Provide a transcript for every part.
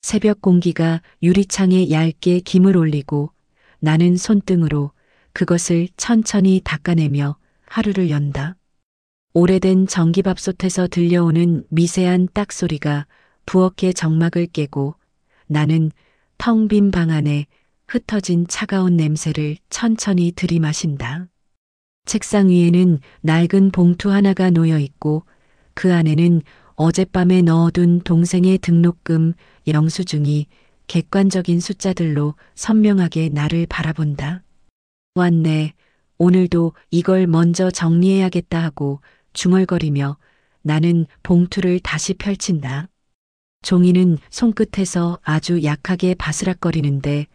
새벽 공기가 유리창에 얇게 김을 올리고 나는 손등으로 그것을 천천히 닦아내며 하루를 연다. 오래된 전기밥솥에서 들려오는 미세한 딱 소리가 부엌의 정막을 깨고 나는 텅 빈 방 안에 흩어진 차가운 냄새를 천천히 들이마신다. 책상 위에는 낡은 봉투 하나가 놓여 있고 그 안에는 어젯밤에 넣어둔 동생의 등록금 영수증이 객관적인 숫자들로 선명하게 나를 바라본다. 왔네. 오늘도 이걸 먼저 정리해야겠다 하고 중얼거리며 나는 봉투를 다시 펼친다. 종이는 손끝에서 아주 약하게 바스락거리는데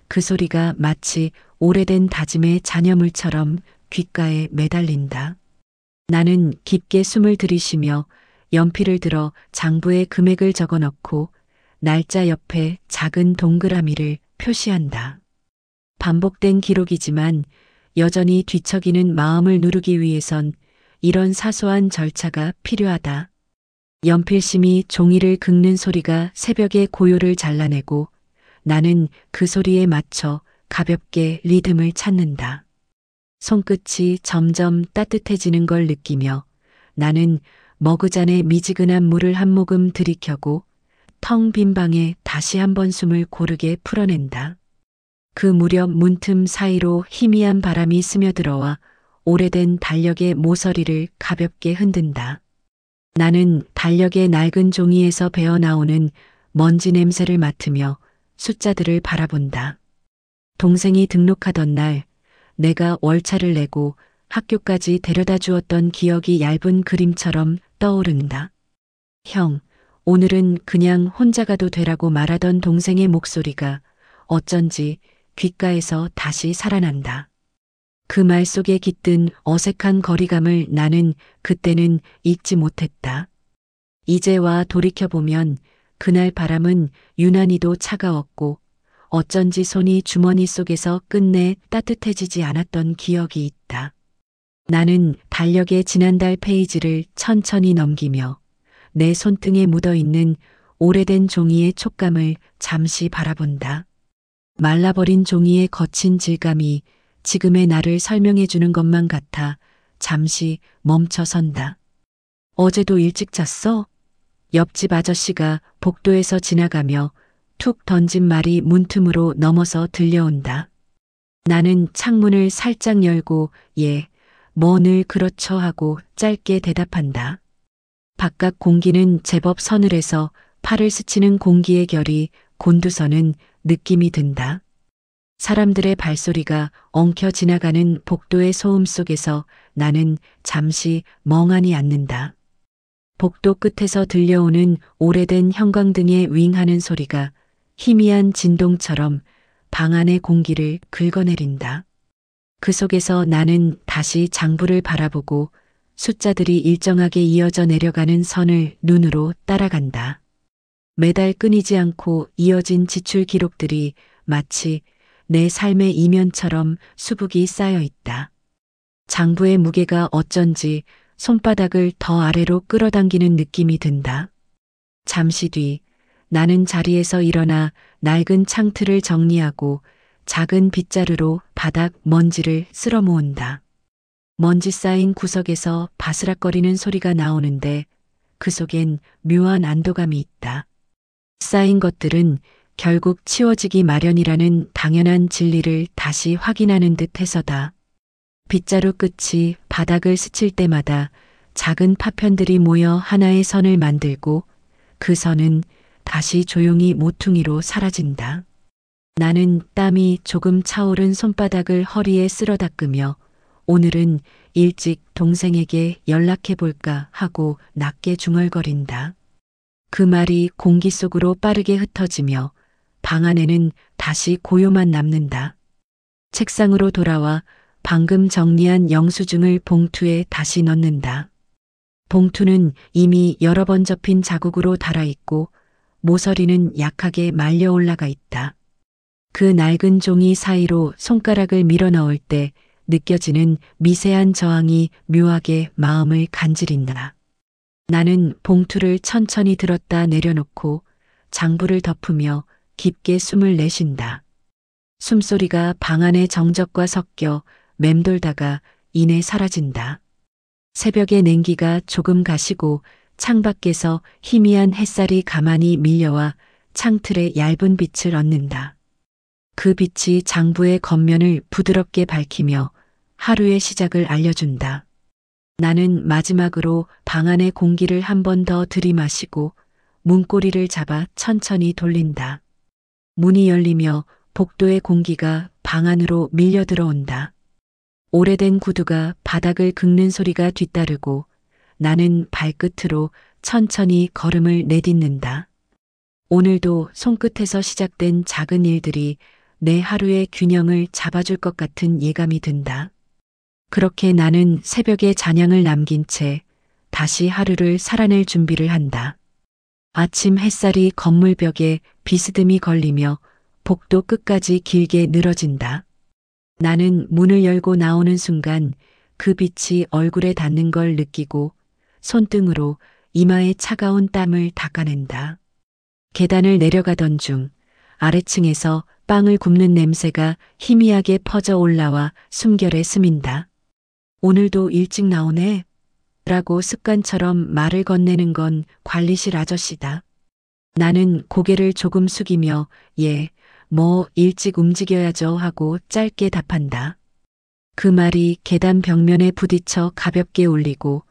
그 소리가 마치 오래된 다짐의 잔여물처럼 귓가에 매달린다. 나는 깊게 숨을 들이쉬며 연필을 들어 장부에 금액을 적어 넣고 날짜 옆에 작은 동그라미를 표시한다. 반복된 기록이지만 여전히 뒤척이는 마음을 누르기 위해선 이런 사소한 절차가 필요하다. 연필심이 종이를 긁는 소리가 새벽의 고요를 잘라내고 나는 그 소리에 맞춰 가볍게 리듬을 찾는다. 손끝이 점점 따뜻해지는 걸 느끼며 나는 머그잔에 미지근한 물을 한 모금 들이켜고 텅 빈 방에 다시 한번 숨을 고르게 풀어낸다. 그 무렵 문틈 사이로 희미한 바람이 스며들어와 오래된 달력의 모서리를 가볍게 흔든다. 나는 달력의 낡은 종이에서 배어나오는 먼지 냄새를 맡으며 숫자들을 바라본다. 동생이 등록하던 날 내가 월차를 내고 학교까지 데려다 주었던 기억이 얇은 그림처럼 떠오른다. 형, 오늘은 그냥 혼자 가도 되라고 말하던 동생의 목소리가 어쩐지 귓가에서 다시 살아난다. 그 말 속에 깃든 어색한 거리감을 나는 그때는 잊지 못했다. 이제와 돌이켜보면 그날 바람은 유난히도 차가웠고 어쩐지 손이 주머니 속에서 끝내 따뜻해지지 않았던 기억이 있다. 나는 달력의 지난달 페이지를 천천히 넘기며 내 손등에 묻어있는 오래된 종이의 촉감을 잠시 바라본다. 말라버린 종이의 거친 질감이 지금의 나를 설명해 주는 것만 같아 잠시 멈춰선다. 어제도 일찍 잤어? 옆집 아저씨가 복도에서 지나가며 툭 던진 말이 문틈으로 넘어서 들려온다. 나는 창문을 살짝 열고 예, 뭐 늘 그렇죠 하고 짧게 대답한다. 바깥 공기는 제법 서늘해서 팔을 스치는 공기의 결이 곤두서는 느낌이 든다. 사람들의 발소리가 엉켜 지나가는 복도의 소음 속에서 나는 잠시 멍하니 앉는다. 복도 끝에서 들려오는 오래된 형광등의 윙하는 소리가 희미한 진동처럼 방 안의 공기를 긁어내린다. 그 속에서 나는 다시 장부를 바라보고 숫자들이 일정하게 이어져 내려가는 선을 눈으로 따라간다. 매달 끊이지 않고 이어진 지출 기록들이 마치 내 삶의 이면처럼 수북이 쌓여 있다. 장부의 무게가 어쩐지 손바닥을 더 아래로 끌어당기는 느낌이 든다. 잠시 뒤 나는 자리에서 일어나 낡은 창틀을 정리하고 작은 빗자루로 바닥 먼지를 쓸어 모은다. 먼지 쌓인 구석에서 바스락거리는 소리가 나오는데 그 속엔 묘한 안도감이 있다. 쌓인 것들은 결국 치워지기 마련이라는 당연한 진리를 다시 확인하는 듯 해서다. 빗자루 끝이 바닥을 스칠 때마다 작은 파편들이 모여 하나의 선을 만들고 그 선은 다시 조용히 모퉁이로 사라진다. 나는 땀이 조금 차오른 손바닥을 허리에 쓸어 닦으며 오늘은 일찍 동생에게 연락해 볼까 하고 낮게 중얼거린다. 그 말이 공기 속으로 빠르게 흩어지며 방 안에는 다시 고요만 남는다. 책상으로 돌아와 방금 정리한 영수증을 봉투에 다시 넣는다. 봉투는 이미 여러 번 접힌 자국으로 달아있고 모서리는 약하게 말려 올라가 있다. 그 낡은 종이 사이로 손가락을 밀어 넣을 때 느껴지는 미세한 저항이 묘하게 마음을 간지린다. 나는 봉투를 천천히 들었다 내려놓고 장부를 덮으며 깊게 숨을 내쉰다. 숨소리가 방 안의 정적과 섞여 맴돌다가 이내 사라진다. 새벽의 냉기가 조금 가시고 창밖에서 희미한 햇살이 가만히 밀려와 창틀에 얇은 빛을 얻는다. 그 빛이 장부의 겉면을 부드럽게 밝히며 하루의 시작을 알려준다. 나는 마지막으로 방 안의 공기를 한 번 더 들이마시고 문고리를 잡아 천천히 돌린다. 문이 열리며 복도의 공기가 방 안으로 밀려 들어온다. 오래된 구두가 바닥을 긁는 소리가 뒤따르고 나는 발끝으로 천천히 걸음을 내딛는다. 오늘도 손끝에서 시작된 작은 일들이 내 하루의 균형을 잡아줄 것 같은 예감이 든다. 그렇게 나는 새벽에 잔향을 남긴 채 다시 하루를 살아낼 준비를 한다. 아침 햇살이 건물벽에 비스듬히 걸리며 복도 끝까지 길게 늘어진다. 나는 문을 열고 나오는 순간 그 빛이 얼굴에 닿는 걸 느끼고 손등으로 이마에 차가운 땀을 닦아낸다. 계단을 내려가던 중 아래층에서 빵을 굽는 냄새가 희미하게 퍼져 올라와 숨결에 스민다. 오늘도 일찍 나오네. 라고 습관처럼 말을 건네는 건 관리실 아저씨다. 나는 고개를 조금 숙이며 예, 뭐 일찍 움직여야죠 하고 짧게 답한다. 그 말이 계단 벽면에 부딪혀 가볍게 울리고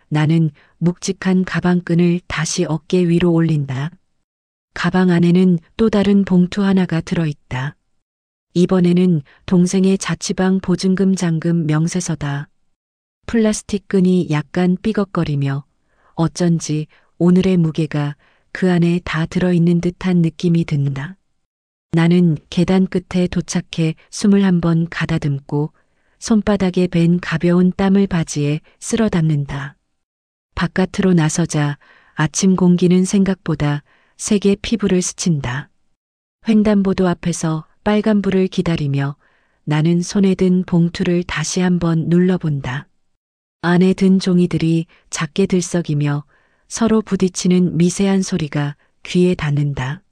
나는 묵직한 가방끈을 다시 어깨 위로 올린다. 가방 안에는 또 다른 봉투 하나가 들어있다. 이번에는 동생의 자취방 보증금 잔금 명세서다. 플라스틱 끈이 약간 삐걱거리며 어쩐지 오늘의 무게가 그 안에 다 들어있는 듯한 느낌이 든다. 나는 계단 끝에 도착해 숨을 한번 가다듬고 손바닥에 밴 가벼운 땀을 바지에 쓸어 담는다. 바깥으로 나서자 아침 공기는 생각보다 세게 피부를 스친다. 횡단보도 앞에서 빨간불을 기다리며 나는 손에 든 봉투를 다시 한번 눌러본다. 안에 든 종이들이 작게 들썩이며 서로 부딪히는 미세한 소리가 귀에 닿는다.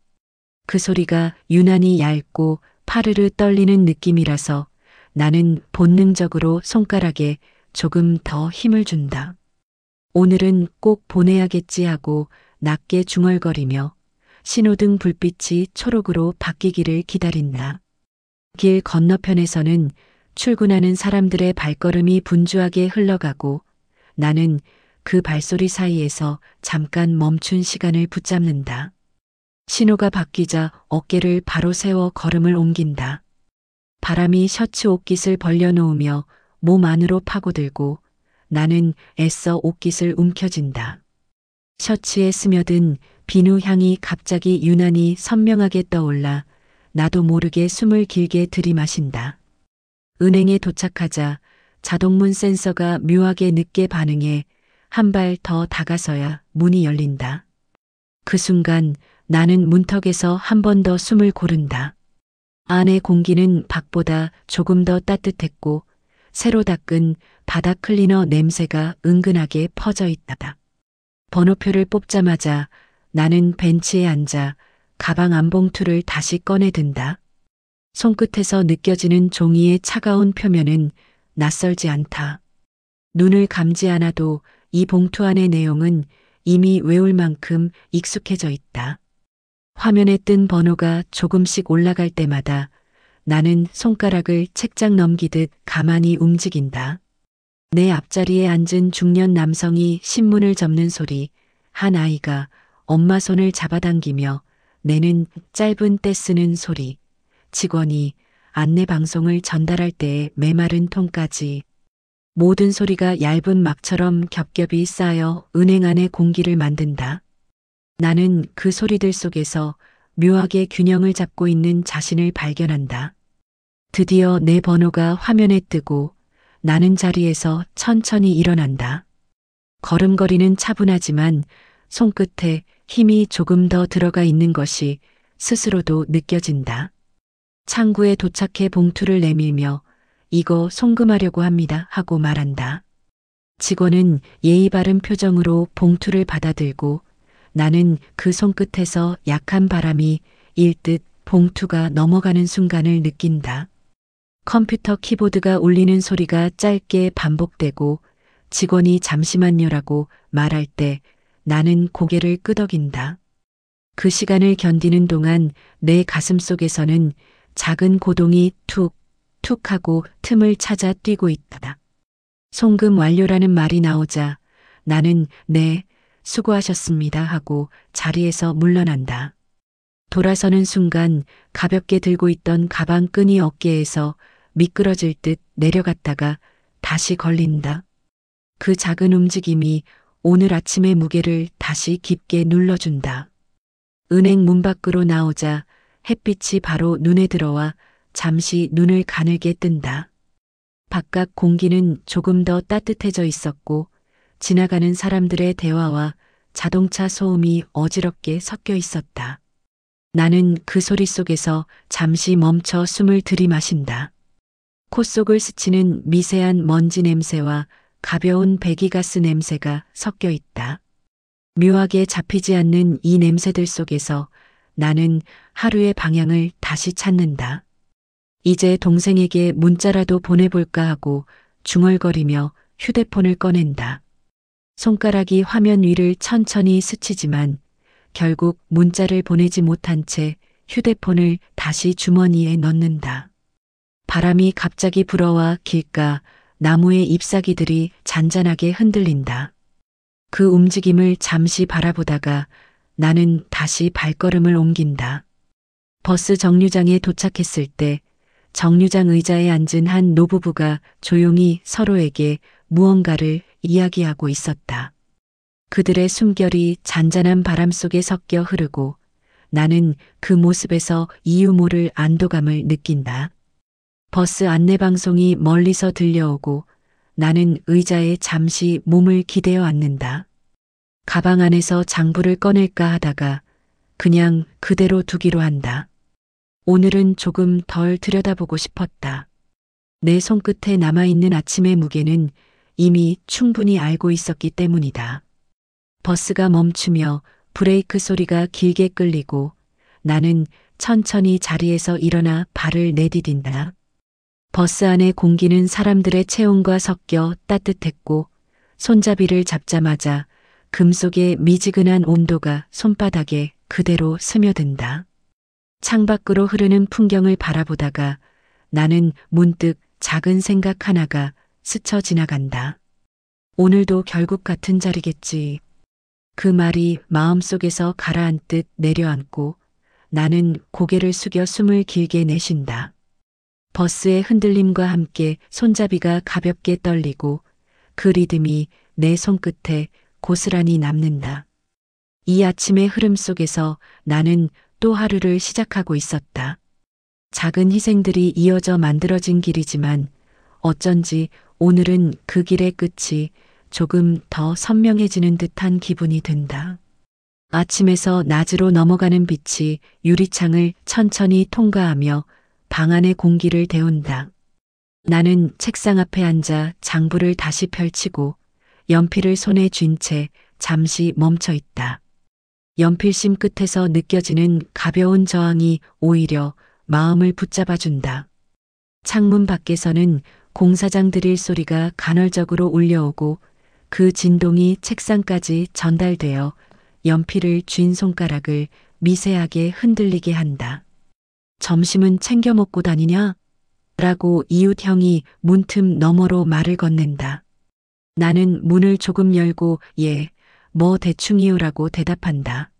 그 소리가 유난히 얇고 파르르 떨리는 느낌이라서 나는 본능적으로 손가락에 조금 더 힘을 준다. 오늘은 꼭 보내야겠지 하고 낮게 중얼거리며 신호등 불빛이 초록으로 바뀌기를 기다린다. 길 건너편에서는 출근하는 사람들의 발걸음이 분주하게 흘러가고 나는 그 발소리 사이에서 잠깐 멈춘 시간을 붙잡는다. 신호가 바뀌자 어깨를 바로 세워 걸음을 옮긴다. 바람이 셔츠 옷깃을 벌려놓으며 몸 안으로 파고들고 나는 애써 옷깃을 움켜쥔다. 셔츠에 스며든 비누 향이 갑자기 유난히 선명하게 떠올라 나도 모르게 숨을 길게 들이마신다. 은행에 도착하자 자동문 센서가 묘하게 늦게 반응해 한 발 더 다가서야 문이 열린다. 그 순간 나는 문턱에서 한 번 더 숨을 고른다. 안의 공기는 밖보다 조금 더 따뜻했고 새로 닦은 바닥 클리너 냄새가 은근하게 퍼져 있다. 번호표를 뽑자마자 나는 벤치에 앉아 가방 안 봉투를 다시 꺼내 든다. 손끝에서 느껴지는 종이의 차가운 표면은 낯설지 않다. 눈을 감지 않아도 이 봉투 안의 내용은 이미 외울 만큼 익숙해져 있다. 화면에 뜬 번호가 조금씩 올라갈 때마다 나는 손가락을 책장 넘기듯 가만히 움직인다. 내 앞자리에 앉은 중년 남성이 신문을 접는 소리, 한 아이가 엄마 손을 잡아당기며 내는 짧은 때 쓰는 소리, 직원이 안내 방송을 전달할 때의 메마른 톤까지 모든 소리가 얇은 막처럼 겹겹이 쌓여 은행 안의 공기를 만든다. 나는 그 소리들 속에서 묘하게 균형을 잡고 있는 자신을 발견한다. 드디어 내 번호가 화면에 뜨고 나는 자리에서 천천히 일어난다. 걸음걸이는 차분하지만 손끝에 힘이 조금 더 들어가 있는 것이 스스로도 느껴진다. 창구에 도착해 봉투를 내밀며 이거 송금하려고 합니다 하고 말한다. 직원은 예의 바른 표정으로 봉투를 받아들고 나는 그 손끝에서 약한 바람이 일듯 봉투가 넘어가는 순간을 느낀다. 컴퓨터 키보드가 울리는 소리가 짧게 반복되고 직원이 잠시만요라고 말할 때 나는 고개를 끄덕인다. 그 시간을 견디는 동안 내 가슴 속에서는 작은 고동이 툭, 툭 하고 틈을 찾아 뛰고 있다. 송금 완료라는 말이 나오자 나는 네, 수고하셨습니다 하고 자리에서 물러난다. 돌아서는 순간 가볍게 들고 있던 가방 끈이 어깨에서 미끄러질 듯 내려갔다가 다시 걸린다. 그 작은 움직임이 오늘 아침의 무게를 다시 깊게 눌러준다. 은행 문 밖으로 나오자 햇빛이 바로 눈에 들어와 잠시 눈을 가늘게 뜬다. 바깥 공기는 조금 더 따뜻해져 있었고 지나가는 사람들의 대화와 자동차 소음이 어지럽게 섞여 있었다. 나는 그 소리 속에서 잠시 멈춰 숨을 들이마신다. 코 속을 스치는 미세한 먼지 냄새와 가벼운 배기가스 냄새가 섞여 있다. 묘하게 잡히지 않는 이 냄새들 속에서 나는 하루의 방향을 다시 찾는다. 이제 동생에게 문자라도 보내볼까 하고 중얼거리며 휴대폰을 꺼낸다. 손가락이 화면 위를 천천히 스치지만 결국 문자를 보내지 못한 채 휴대폰을 다시 주머니에 넣는다. 바람이 갑자기 불어와 길가 나무의 잎사귀들이 잔잔하게 흔들린다. 그 움직임을 잠시 바라보다가 나는 다시 발걸음을 옮긴다. 버스 정류장에 도착했을 때 정류장 의자에 앉은 한 노부부가 조용히 서로에게 무언가를 이야기하고 있었다. 그들의 숨결이 잔잔한 바람 속에 섞여 흐르고 나는 그 모습에서 이유 모를 안도감을 느낀다. 버스 안내방송이 멀리서 들려오고 나는 의자에 잠시 몸을 기대어 앉는다. 가방 안에서 장부를 꺼낼까 하다가 그냥 그대로 두기로 한다. 오늘은 조금 덜 들여다보고 싶었다. 내 손끝에 남아있는 아침의 무게는 이미 충분히 알고 있었기 때문이다. 버스가 멈추며 브레이크 소리가 길게 끌리고 나는 천천히 자리에서 일어나 발을 내디딘다. 버스 안의 공기는 사람들의 체온과 섞여 따뜻했고 손잡이를 잡자마자 금속의 미지근한 온도가 손바닥에 그대로 스며든다. 창밖으로 흐르는 풍경을 바라보다가 나는 문득 작은 생각 하나가 스쳐 지나간다. 오늘도 결국 같은 자리겠지. 그 말이 마음속에서 가라앉듯 내려앉고 나는 고개를 숙여 숨을 길게 내쉰다. 버스의 흔들림과 함께 손잡이가 가볍게 떨리고 그 리듬이 내 손끝에 고스란히 남는다. 이 아침의 흐름 속에서 나는 또 하루를 시작하고 있었다. 작은 희생들이 이어져 만들어진 길이지만 어쩐지 오늘은 그 길의 끝이 조금 더 선명해지는 듯한 기분이 든다. 아침에서 낮으로 넘어가는 빛이 유리창을 천천히 통과하며 방 안의 공기를 데운다. 나는 책상 앞에 앉아 장부를 다시 펼치고 연필을 손에 쥔 채 잠시 멈춰 있다. 연필심 끝에서 느껴지는 가벼운 저항이 오히려 마음을 붙잡아준다. 창문 밖에서는 공사장 드릴 소리가 간헐적으로 울려오고 그 진동이 책상까지 전달되어 연필을 쥔 손가락을 미세하게 흔들리게 한다. 점심은 챙겨 먹고 다니냐? 라고 이웃 형이 문틈 너머로 말을 건넨다. 나는 문을 조금 열고 예, 뭐 대충이요라고 대답한다.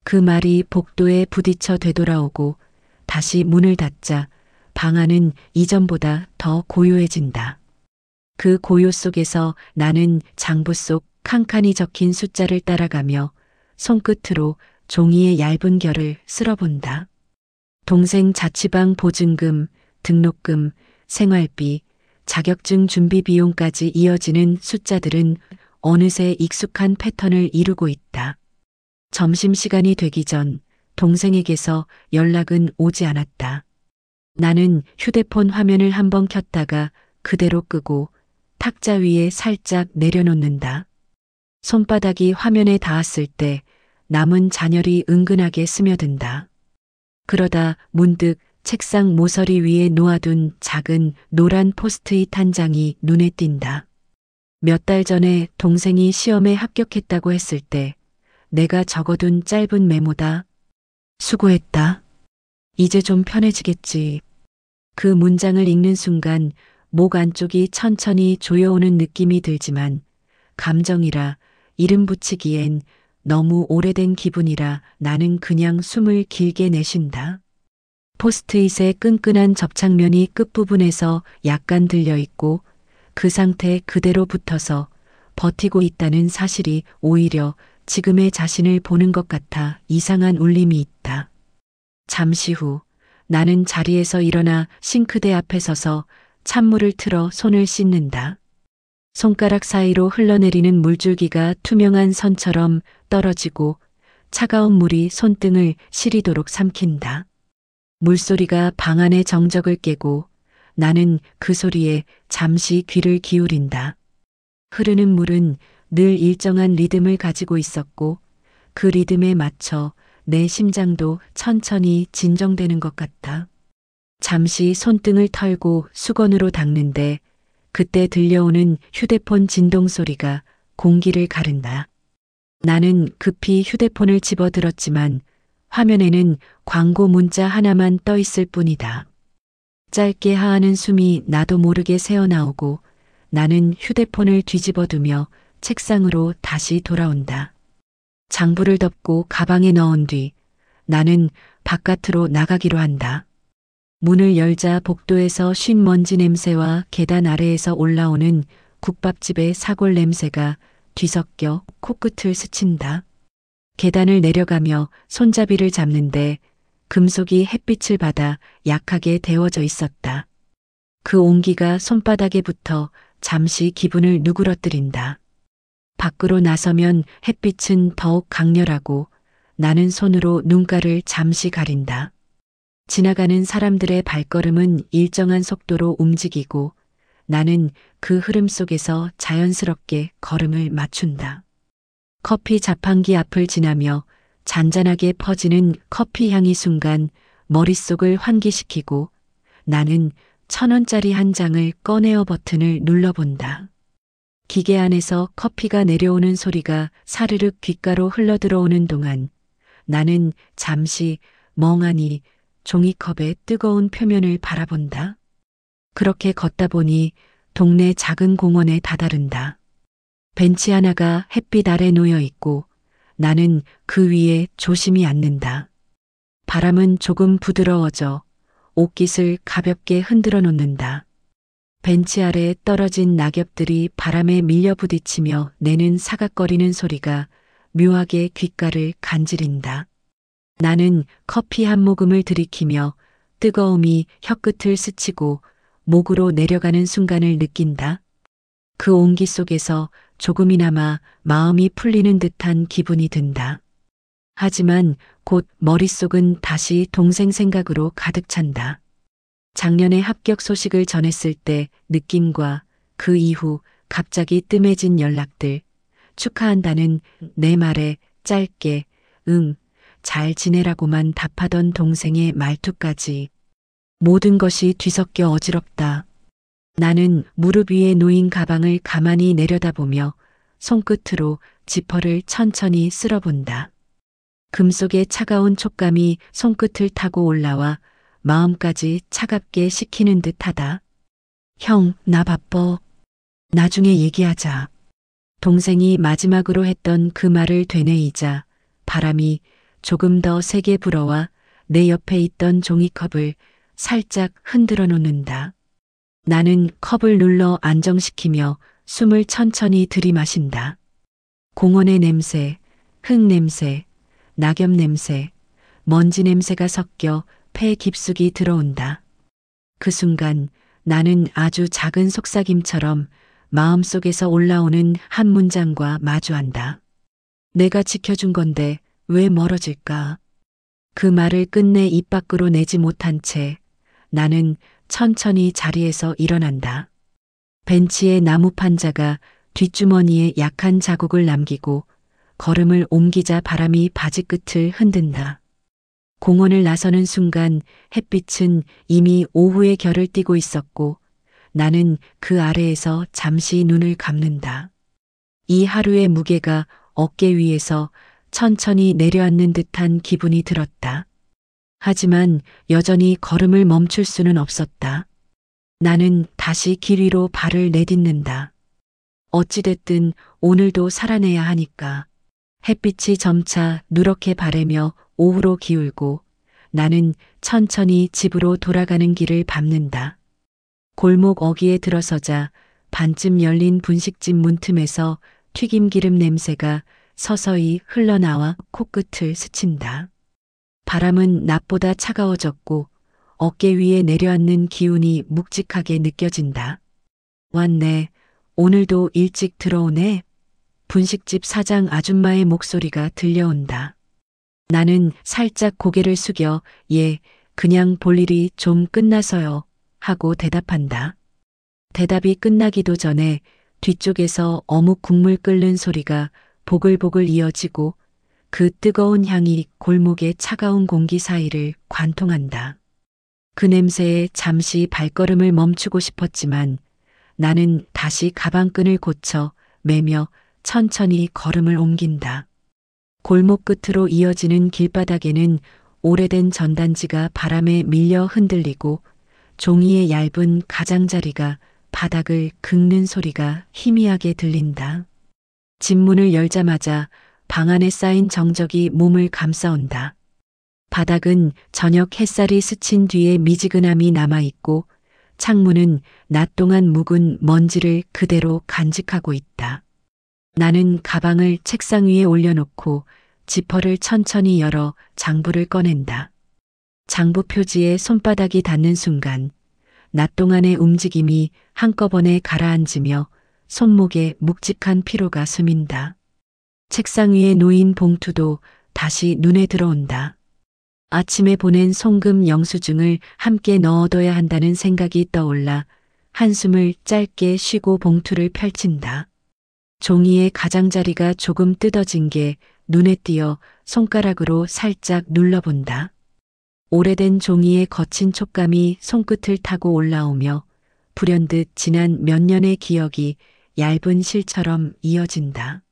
그 말이 복도에 부딪혀 되돌아오고 다시 문을 닫자 방 안은 이전보다 더 고요해진다. 그 고요 속에서 나는 장부 속 칸칸이 적힌 숫자를 따라가며 손끝으로 종이의 얇은 결을 쓸어본다. 동생 자취방 보증금, 등록금, 생활비, 자격증 준비 비용까지 이어지는 숫자들은 어느새 익숙한 패턴을 이루고 있다. 점심시간이 되기 전 동생에게서 연락은 오지 않았다. 나는 휴대폰 화면을 한번 켰다가 그대로 끄고 탁자 위에 살짝 내려놓는다. 손바닥이 화면에 닿았을 때 남은 잔열이 은근하게 스며든다. 그러다 문득 책상 모서리 위에 놓아둔 작은 노란 포스트잇 한 장이 눈에 띈다. 몇 달 전에 동생이 시험에 합격했다고 했을 때 내가 적어둔 짧은 메모다. 수고했다. 이제 좀 편해지겠지. 그 문장을 읽는 순간 목 안쪽이 천천히 조여오는 느낌이 들지만 감정이라 이름 붙이기엔 너무 오래된 기분이라 나는 그냥 숨을 길게 내쉰다. 포스트잇의 끈끈한 접착면이 끝부분에서 약간 들려 있고 그 상태 그대로 붙어서 버티고 있다는 사실이 오히려 지금의 자신을 보는 것 같아 이상한 울림이 있다. 잠시 후 나는 자리에서 일어나 싱크대 앞에 서서 찬물을 틀어 손을 씻는다. 손가락 사이로 흘러내리는 물줄기가 투명한 선처럼 떨어지고 차가운 물이 손등을 시리도록 삼킨다. 물소리가 방 안의 정적을 깨고 나는 그 소리에 잠시 귀를 기울인다. 흐르는 물은 늘 일정한 리듬을 가지고 있었고 그 리듬에 맞춰 내 심장도 천천히 진정되는 것 같다. 잠시 손등을 털고 수건으로 닦는데 그때 들려오는 휴대폰 진동 소리가 공기를 가른다. 나는 급히 휴대폰을 집어들었지만 화면에는 광고 문자 하나만 떠 있을 뿐이다. 짧게 하하는 숨이 나도 모르게 새어나오고 나는 휴대폰을 뒤집어두며 책상으로 다시 돌아온다. 장부를 덮고 가방에 넣은 뒤 나는 바깥으로 나가기로 한다. 문을 열자 복도에서 쉰 먼지 냄새와 계단 아래에서 올라오는 국밥집의 사골 냄새가 뒤섞여 코끝을 스친다. 계단을 내려가며 손잡이를 잡는데 금속이 햇빛을 받아 약하게 데워져 있었다. 그 온기가 손바닥에 붙어 잠시 기분을 누그러뜨린다. 밖으로 나서면 햇빛은 더욱 강렬하고 나는 손으로 눈가를 잠시 가린다. 지나가는 사람들의 발걸음은 일정한 속도로 움직이고 나는 그 흐름 속에서 자연스럽게 걸음을 맞춘다. 커피 자판기 앞을 지나며 잔잔하게 퍼지는 커피 향이 순간 머릿속을 환기시키고 나는 1,000원짜리 한 장을 꺼내어 버튼을 눌러본다. 기계 안에서 커피가 내려오는 소리가 사르륵 귓가로 흘러들어오는 동안 나는 잠시 멍하니 종이컵의 뜨거운 표면을 바라본다. 그렇게 걷다 보니 동네 작은 공원에 다다른다. 벤치 하나가 햇빛 아래 놓여 있고 나는 그 위에 조심히 앉는다. 바람은 조금 부드러워져 옷깃을 가볍게 흔들어 놓는다. 벤치 아래에 떨어진 낙엽들이 바람에 밀려 부딪히며 내는 사각거리는 소리가 묘하게 귓가를 간지린다. 나는 커피 한 모금을 들이키며 뜨거움이 혀끝을 스치고 목으로 내려가는 순간을 느낀다. 그 온기 속에서 조금이나마 마음이 풀리는 듯한 기분이 든다. 하지만 곧 머릿속은 다시 동생 생각으로 가득 찬다. 작년에 합격 소식을 전했을 때 느낌과 그 이후 갑자기 뜸해진 연락들, 축하한다는 내 말에 짧게 응, 잘 지내라고만 답하던 동생의 말투까지 모든 것이 뒤섞여 어지럽다. 나는 무릎 위에 놓인 가방을 가만히 내려다보며 손끝으로 지퍼를 천천히 쓸어본다. 금속의 차가운 촉감이 손끝을 타고 올라와 마음까지 차갑게 식히는 듯하다. 형, 나 바빠. 나중에 얘기하자. 동생이 마지막으로 했던 그 말을 되뇌이자 바람이 조금 더 세게 불어와 내 옆에 있던 종이컵을 살짝 흔들어 놓는다. 나는 컵을 눌러 안정시키며 숨을 천천히 들이마신다. 공원의 냄새, 흙 냄새, 낙엽 냄새, 먼지 냄새가 섞여 폐 깊숙이 들어온다. 그 순간 나는 아주 작은 속삭임처럼 마음속에서 올라오는 한 문장과 마주한다. 내가 지켜준 건데 왜 멀어질까? 그 말을 끝내 입 밖으로 내지 못한 채 나는 천천히 자리에서 일어난다. 벤치의 나무 판자가 뒷주머니에 약한 자국을 남기고 걸음을 옮기자 바람이 바지 끝을 흔든다. 공원을 나서는 순간 햇빛은 이미 오후의 결을 띠고 있었고 나는 그 아래에서 잠시 눈을 감는다. 이 하루의 무게가 어깨 위에서 천천히 내려앉는 듯한 기분이 들었다. 하지만 여전히 걸음을 멈출 수는 없었다. 나는 다시 길 위로 발을 내딛는다. 어찌됐든 오늘도 살아내야 하니까. 햇빛이 점차 누렇게 바래며 오후로 기울고 나는 천천히 집으로 돌아가는 길을 밟는다. 골목 어귀에 들어서자 반쯤 열린 분식집 문틈에서 튀김기름 냄새가 서서히 흘러나와 코끝을 스친다. 바람은 낮보다 차가워졌고 어깨 위에 내려앉는 기운이 묵직하게 느껴진다. 왔네. 오늘도 일찍 들어오네. 분식집 사장 아줌마의 목소리가 들려온다. 나는 살짝 고개를 숙여 예, 그냥 볼 일이 좀 끝나서요 하고 대답한다. 대답이 끝나기도 전에 뒤쪽에서 어묵 국물 끓는 소리가 보글보글 이어지고 그 뜨거운 향이 골목의 차가운 공기 사이를 관통한다. 그 냄새에 잠시 발걸음을 멈추고 싶었지만 나는 다시 가방끈을 고쳐 매며 천천히 걸음을 옮긴다. 골목 끝으로 이어지는 길바닥에는 오래된 전단지가 바람에 밀려 흔들리고 종이의 얇은 가장자리가 바닥을 긁는 소리가 희미하게 들린다. 집문을 열자마자 방 안에 쌓인 정적이 몸을 감싸온다. 바닥은 저녁 햇살이 스친 뒤에 미지근함이 남아있고 창문은 낮 동안 묵은 먼지를 그대로 간직하고 있다. 나는 가방을 책상 위에 올려놓고 지퍼를 천천히 열어 장부를 꺼낸다. 장부 표지에 손바닥이 닿는 순간 낮 동안의 움직임이 한꺼번에 가라앉으며 손목에 묵직한 피로가 스민다. 책상 위에 놓인 봉투도 다시 눈에 들어온다. 아침에 보낸 송금 영수증을 함께 넣어둬야 한다는 생각이 떠올라 한숨을 짧게 쉬고 봉투를 펼친다. 종이의 가장자리가 조금 뜯어진 게 눈에 띄어 손가락으로 살짝 눌러본다. 오래된 종이의 거친 촉감이 손끝을 타고 올라오며 불현듯 지난 몇 년의 기억이 얇은 실처럼 이어진다.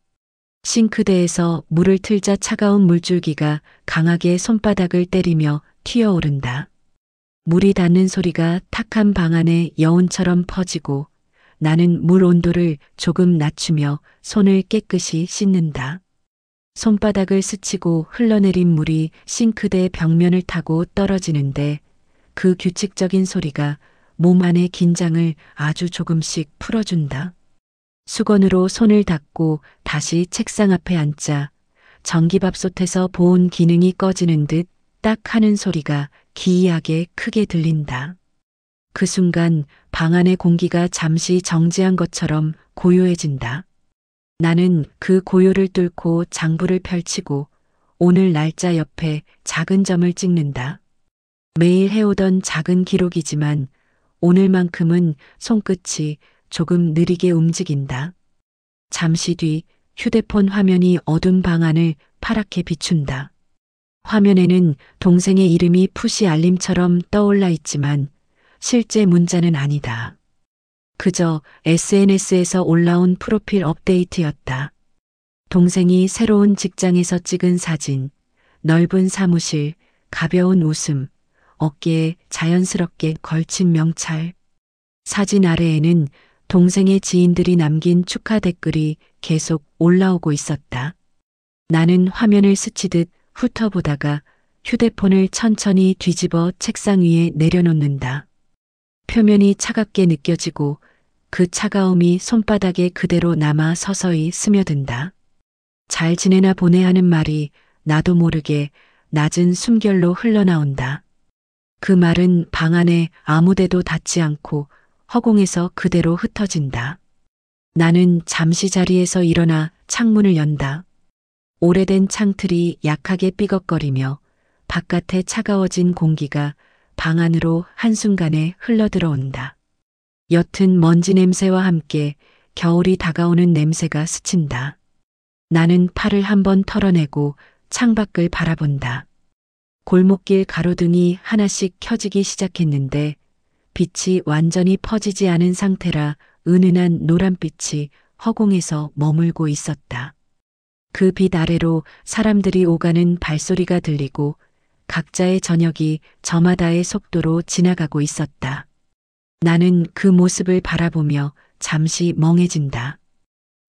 싱크대에서 물을 틀자 차가운 물줄기가 강하게 손바닥을 때리며 튀어오른다. 물이 닿는 소리가 탁한 방 안에 여운처럼 퍼지고 나는 물 온도를 조금 낮추며 손을 깨끗이 씻는다. 손바닥을 스치고 흘러내린 물이 싱크대 벽면을 타고 떨어지는데 그 규칙적인 소리가 몸 안의 긴장을 아주 조금씩 풀어준다. 수건으로 손을 닦고 다시 책상 앞에 앉자 전기밥솥에서 보온 기능이 꺼지는 듯 딱 하는 소리가 기이하게 크게 들린다. 그 순간 방 안의 공기가 잠시 정지한 것처럼 고요해진다. 나는 그 고요를 뚫고 장부를 펼치고 오늘 날짜 옆에 작은 점을 찍는다. 매일 해오던 작은 기록이지만 오늘만큼은 손끝이 조금 느리게 움직인다. 잠시 뒤 휴대폰 화면이 어두운 방 안을 파랗게 비춘다. 화면에는 동생의 이름이 푸시 알림처럼 떠올라 있지만 실제 문자는 아니다. 그저 SNS에서 올라온 프로필 업데이트였다. 동생이 새로운 직장에서 찍은 사진, 넓은 사무실, 가벼운 웃음, 어깨에 자연스럽게 걸친 명찰. 사진 아래에는 동생의 지인들이 남긴 축하 댓글이 계속 올라오고 있었다. 나는 화면을 스치듯 훑어보다가 휴대폰을 천천히 뒤집어 책상 위에 내려놓는다. 표면이 차갑게 느껴지고 그 차가움이 손바닥에 그대로 남아 서서히 스며든다. 잘 지내나 보내 하는 말이 나도 모르게 낮은 숨결로 흘러나온다. 그 말은 방 안에 아무데도 닿지 않고 허공에서 그대로 흩어진다. 나는 잠시 자리에서 일어나 창문을 연다. 오래된 창틀이 약하게 삐걱거리며 바깥에 차가워진 공기가 방 안으로 한순간에 흘러들어온다. 옅은 먼지 냄새와 함께 겨울이 다가오는 냄새가 스친다. 나는 팔을 한번 털어내고 창밖을 바라본다. 골목길 가로등이 하나씩 켜지기 시작했는데 빛이 완전히 퍼지지 않은 상태라 은은한 노란빛이 허공에서 머물고 있었다. 그 빛 아래로 사람들이 오가는 발소리가 들리고 각자의 저녁이 저마다의 속도로 지나가고 있었다. 나는 그 모습을 바라보며 잠시 멍해진다.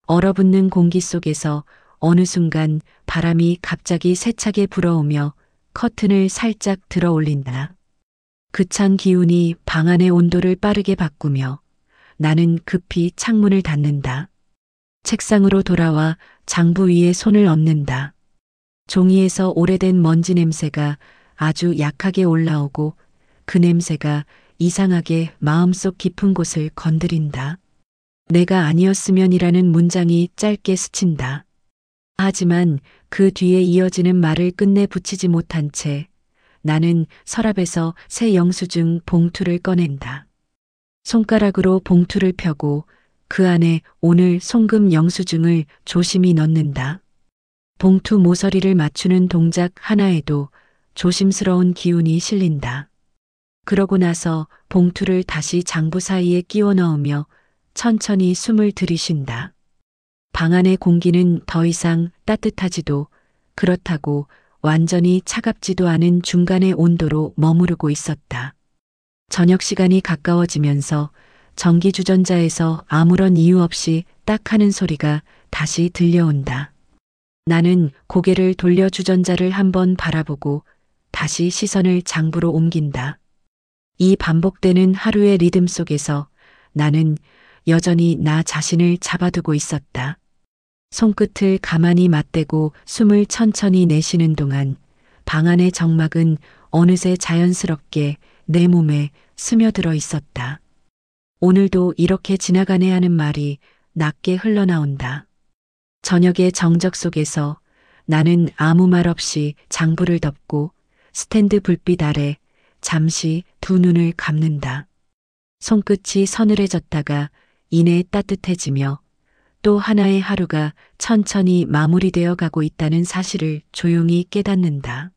얼어붙는 공기 속에서 어느 순간 바람이 갑자기 세차게 불어오며 커튼을 살짝 들어 올린다. 그 찬 기운이 방 안의 온도를 빠르게 바꾸며 나는 급히 창문을 닫는다. 책상으로 돌아와 장부 위에 손을 얹는다. 종이에서 오래된 먼지 냄새가 아주 약하게 올라오고 그 냄새가 이상하게 마음속 깊은 곳을 건드린다. 내가 아니었으면이라는 문장이 짧게 스친다. 하지만 그 뒤에 이어지는 말을 끝내 붙이지 못한 채 나는 서랍에서 새 영수증 봉투를 꺼낸다. 손가락으로 봉투를 펴고 그 안에 오늘 송금 영수증을 조심히 넣는다. 봉투 모서리를 맞추는 동작 하나에도 조심스러운 기운이 실린다. 그러고 나서 봉투를 다시 장부 사이에 끼워 넣으며 천천히 숨을 들이쉰다. 방 안의 공기는 더 이상 따뜻하지도 그렇다고 완전히 차갑지도 않은 중간의 온도로 머무르고 있었다. 저녁 시간이 가까워지면서 전기주전자에서 아무런 이유 없이 딱 하는 소리가 다시 들려온다. 나는 고개를 돌려 주전자를 한번 바라보고 다시 시선을 장부로 옮긴다. 이 반복되는 하루의 리듬 속에서 나는 여전히 나 자신을 잡아두고 있었다. 손끝을 가만히 맞대고 숨을 천천히 내쉬는 동안 방 안의 정막은 어느새 자연스럽게 내 몸에 스며들어 있었다. 오늘도 이렇게 지나가네 하는 말이 낮게 흘러나온다. 저녁의 정적 속에서 나는 아무 말 없이 장부를 덮고 스탠드 불빛 아래 잠시 두 눈을 감는다. 손끝이 서늘해졌다가 이내 따뜻해지며 또 하나의 하루가 천천히 마무리되어 가고 있다는 사실을 조용히 깨닫는다.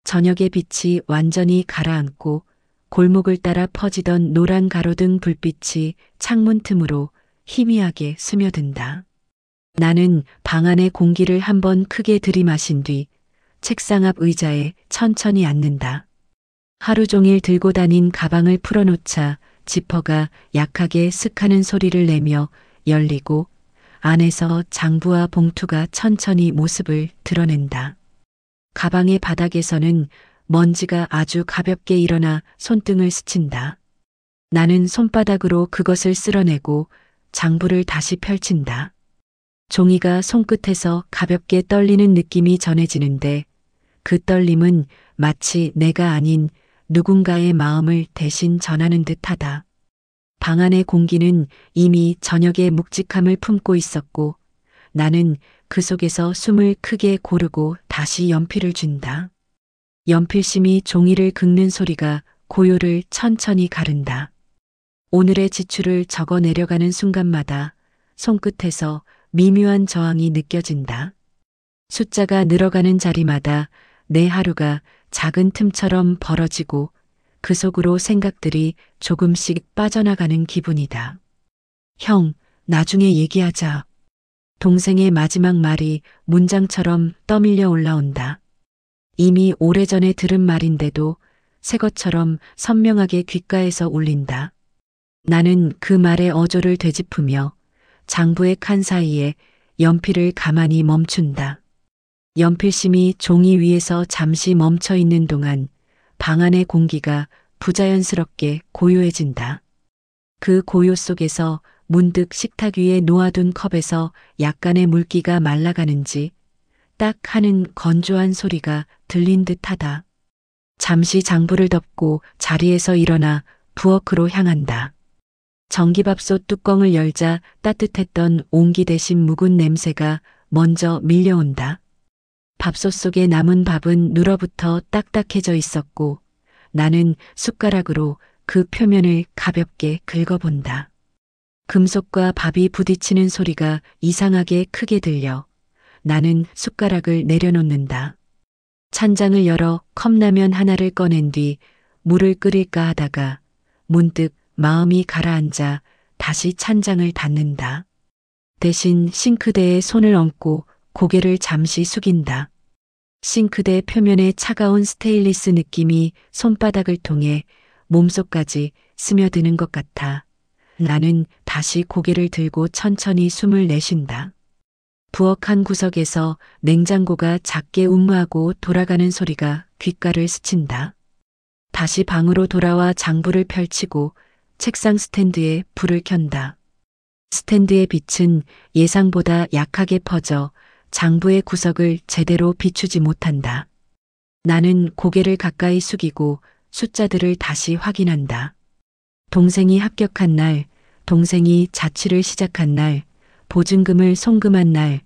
저녁의 빛이 완전히 가라앉고 골목을 따라 퍼지던 노란 가로등 불빛이 창문 틈으로 희미하게 스며든다. 나는 방 안의 공기를 한번 크게 들이마신 뒤 책상 앞 의자에 천천히 앉는다. 하루 종일 들고 다닌 가방을 풀어놓자 지퍼가 약하게 슥하는 소리를 내며 열리고 안에서 장부와 봉투가 천천히 모습을 드러낸다. 가방의 바닥에서는 먼지가 아주 가볍게 일어나 손등을 스친다. 나는 손바닥으로 그것을 쓸어내고 장부를 다시 펼친다. 종이가 손끝에서 가볍게 떨리는 느낌이 전해지는데 그 떨림은 마치 내가 아닌 누군가의 마음을 대신 전하는 듯하다. 방 안의 공기는 이미 저녁의 묵직함을 품고 있었고 나는 그 속에서 숨을 크게 고르고 다시 연필을 쥔다. 연필심이 종이를 긁는 소리가 고요를 천천히 가른다. 오늘의 지출을 적어 내려가는 순간마다 손끝에서 미묘한 저항이 느껴진다. 숫자가 늘어가는 자리마다 내 하루가 작은 틈처럼 벌어지고 그 속으로 생각들이 조금씩 빠져나가는 기분이다. 형, 나중에 얘기하자. 동생의 마지막 말이 문장처럼 떠밀려 올라온다. 이미 오래전에 들은 말인데도 새 것처럼 선명하게 귓가에서 울린다. 나는 그 말의 어조를 되짚으며 장부의 칸 사이에 연필을 가만히 멈춘다. 연필심이 종이 위에서 잠시 멈춰 있는 동안 방 안의 공기가 부자연스럽게 고요해진다. 그 고요 속에서 문득 식탁 위에 놓아둔 컵에서 약간의 물기가 말라가는지 딱 하는 건조한 소리가 들린 듯하다. 잠시 장부를 덮고 자리에서 일어나 부엌으로 향한다. 전기밥솥 뚜껑을 열자 따뜻했던 온기 대신 묵은 냄새가 먼저 밀려온다. 밥솥 속에 남은 밥은 눌어붙어 딱딱해져 있었고 나는 숟가락으로 그 표면을 가볍게 긁어본다. 금속과 밥이 부딪히는 소리가 이상하게 크게 들려 나는 숟가락을 내려놓는다. 찬장을 열어 컵라면 하나를 꺼낸 뒤 물을 끓일까 하다가 문득 마음이 가라앉아 다시 찬장을 닫는다. 대신 싱크대에 손을 얹고 고개를 잠시 숙인다. 싱크대 표면의 차가운 스테인리스 느낌이 손바닥을 통해 몸속까지 스며드는 것 같아 나는 다시 고개를 들고 천천히 숨을 내쉰다. 부엌 한 구석에서 냉장고가 작게 움무하고 돌아가는 소리가 귓가를 스친다. 다시 방으로 돌아와 장부를 펼치고 책상 스탠드에 불을 켠다. 스탠드의 빛은 예상보다 약하게 퍼져 장부의 구석을 제대로 비추지 못한다. 나는 고개를 가까이 숙이고 숫자들을 다시 확인한다. 동생이 합격한 날, 동생이 자취를 시작한 날, 보증금을 송금한 날,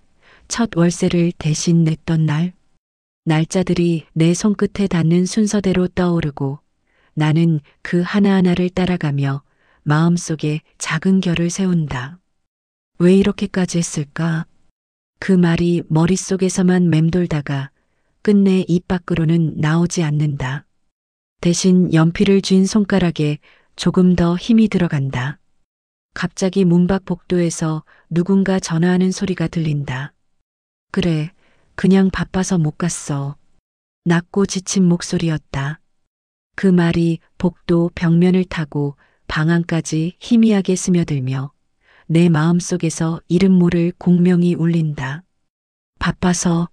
첫 월세를 대신 냈던 날. 날짜들이 내 손끝에 닿는 순서대로 떠오르고 나는 그 하나하나를 따라가며 마음속에 작은 결을 세운다. 왜 이렇게까지 했을까? 그 말이 머릿속에서만 맴돌다가 끝내 입 밖으로는 나오지 않는다. 대신 연필을 쥔 손가락에 조금 더 힘이 들어간다. 갑자기 문밖 복도에서 누군가 전화하는 소리가 들린다. 그래, 그냥 바빠서 못 갔어. 낮고 지친 목소리였다. 그 말이 복도 벽면을 타고 방 안까지 희미하게 스며들며 내 마음속에서 이름 모를 공명이 울린다. 바빠서.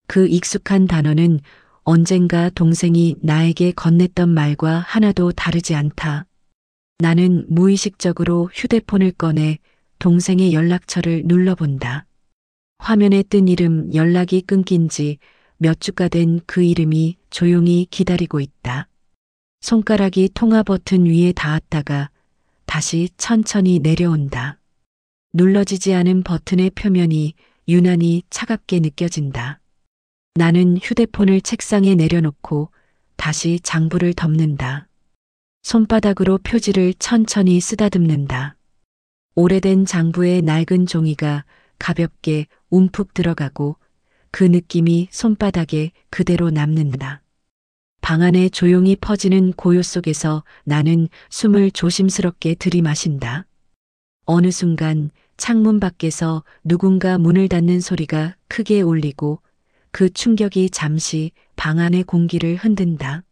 그 익숙한 단어는 언젠가 동생이 나에게 건넸던 말과 하나도 다르지 않다. 나는 무의식적으로 휴대폰을 꺼내 동생의 연락처를 눌러본다. 화면에 뜬 이름 연락이 끊긴 지 몇 주가 된 그 이름이 조용히 기다리고 있다. 손가락이 통화 버튼 위에 닿았다가 다시 천천히 내려온다. 눌러지지 않은 버튼의 표면이 유난히 차갑게 느껴진다. 나는 휴대폰을 책상에 내려놓고 다시 장부를 덮는다. 손바닥으로 표지를 천천히 쓰다듬는다. 오래된 장부의 낡은 종이가 가볍게 움푹 들어가고 그 느낌이 손바닥에 그대로 남는다. 방 안에 조용히 퍼지는 고요 속에서 나는 숨을 조심스럽게 들이마신다. 어느 순간 창문 밖에서 누군가 문을 닫는 소리가 크게 울리고 그 충격이 잠시 방 안의 공기를 흔든다.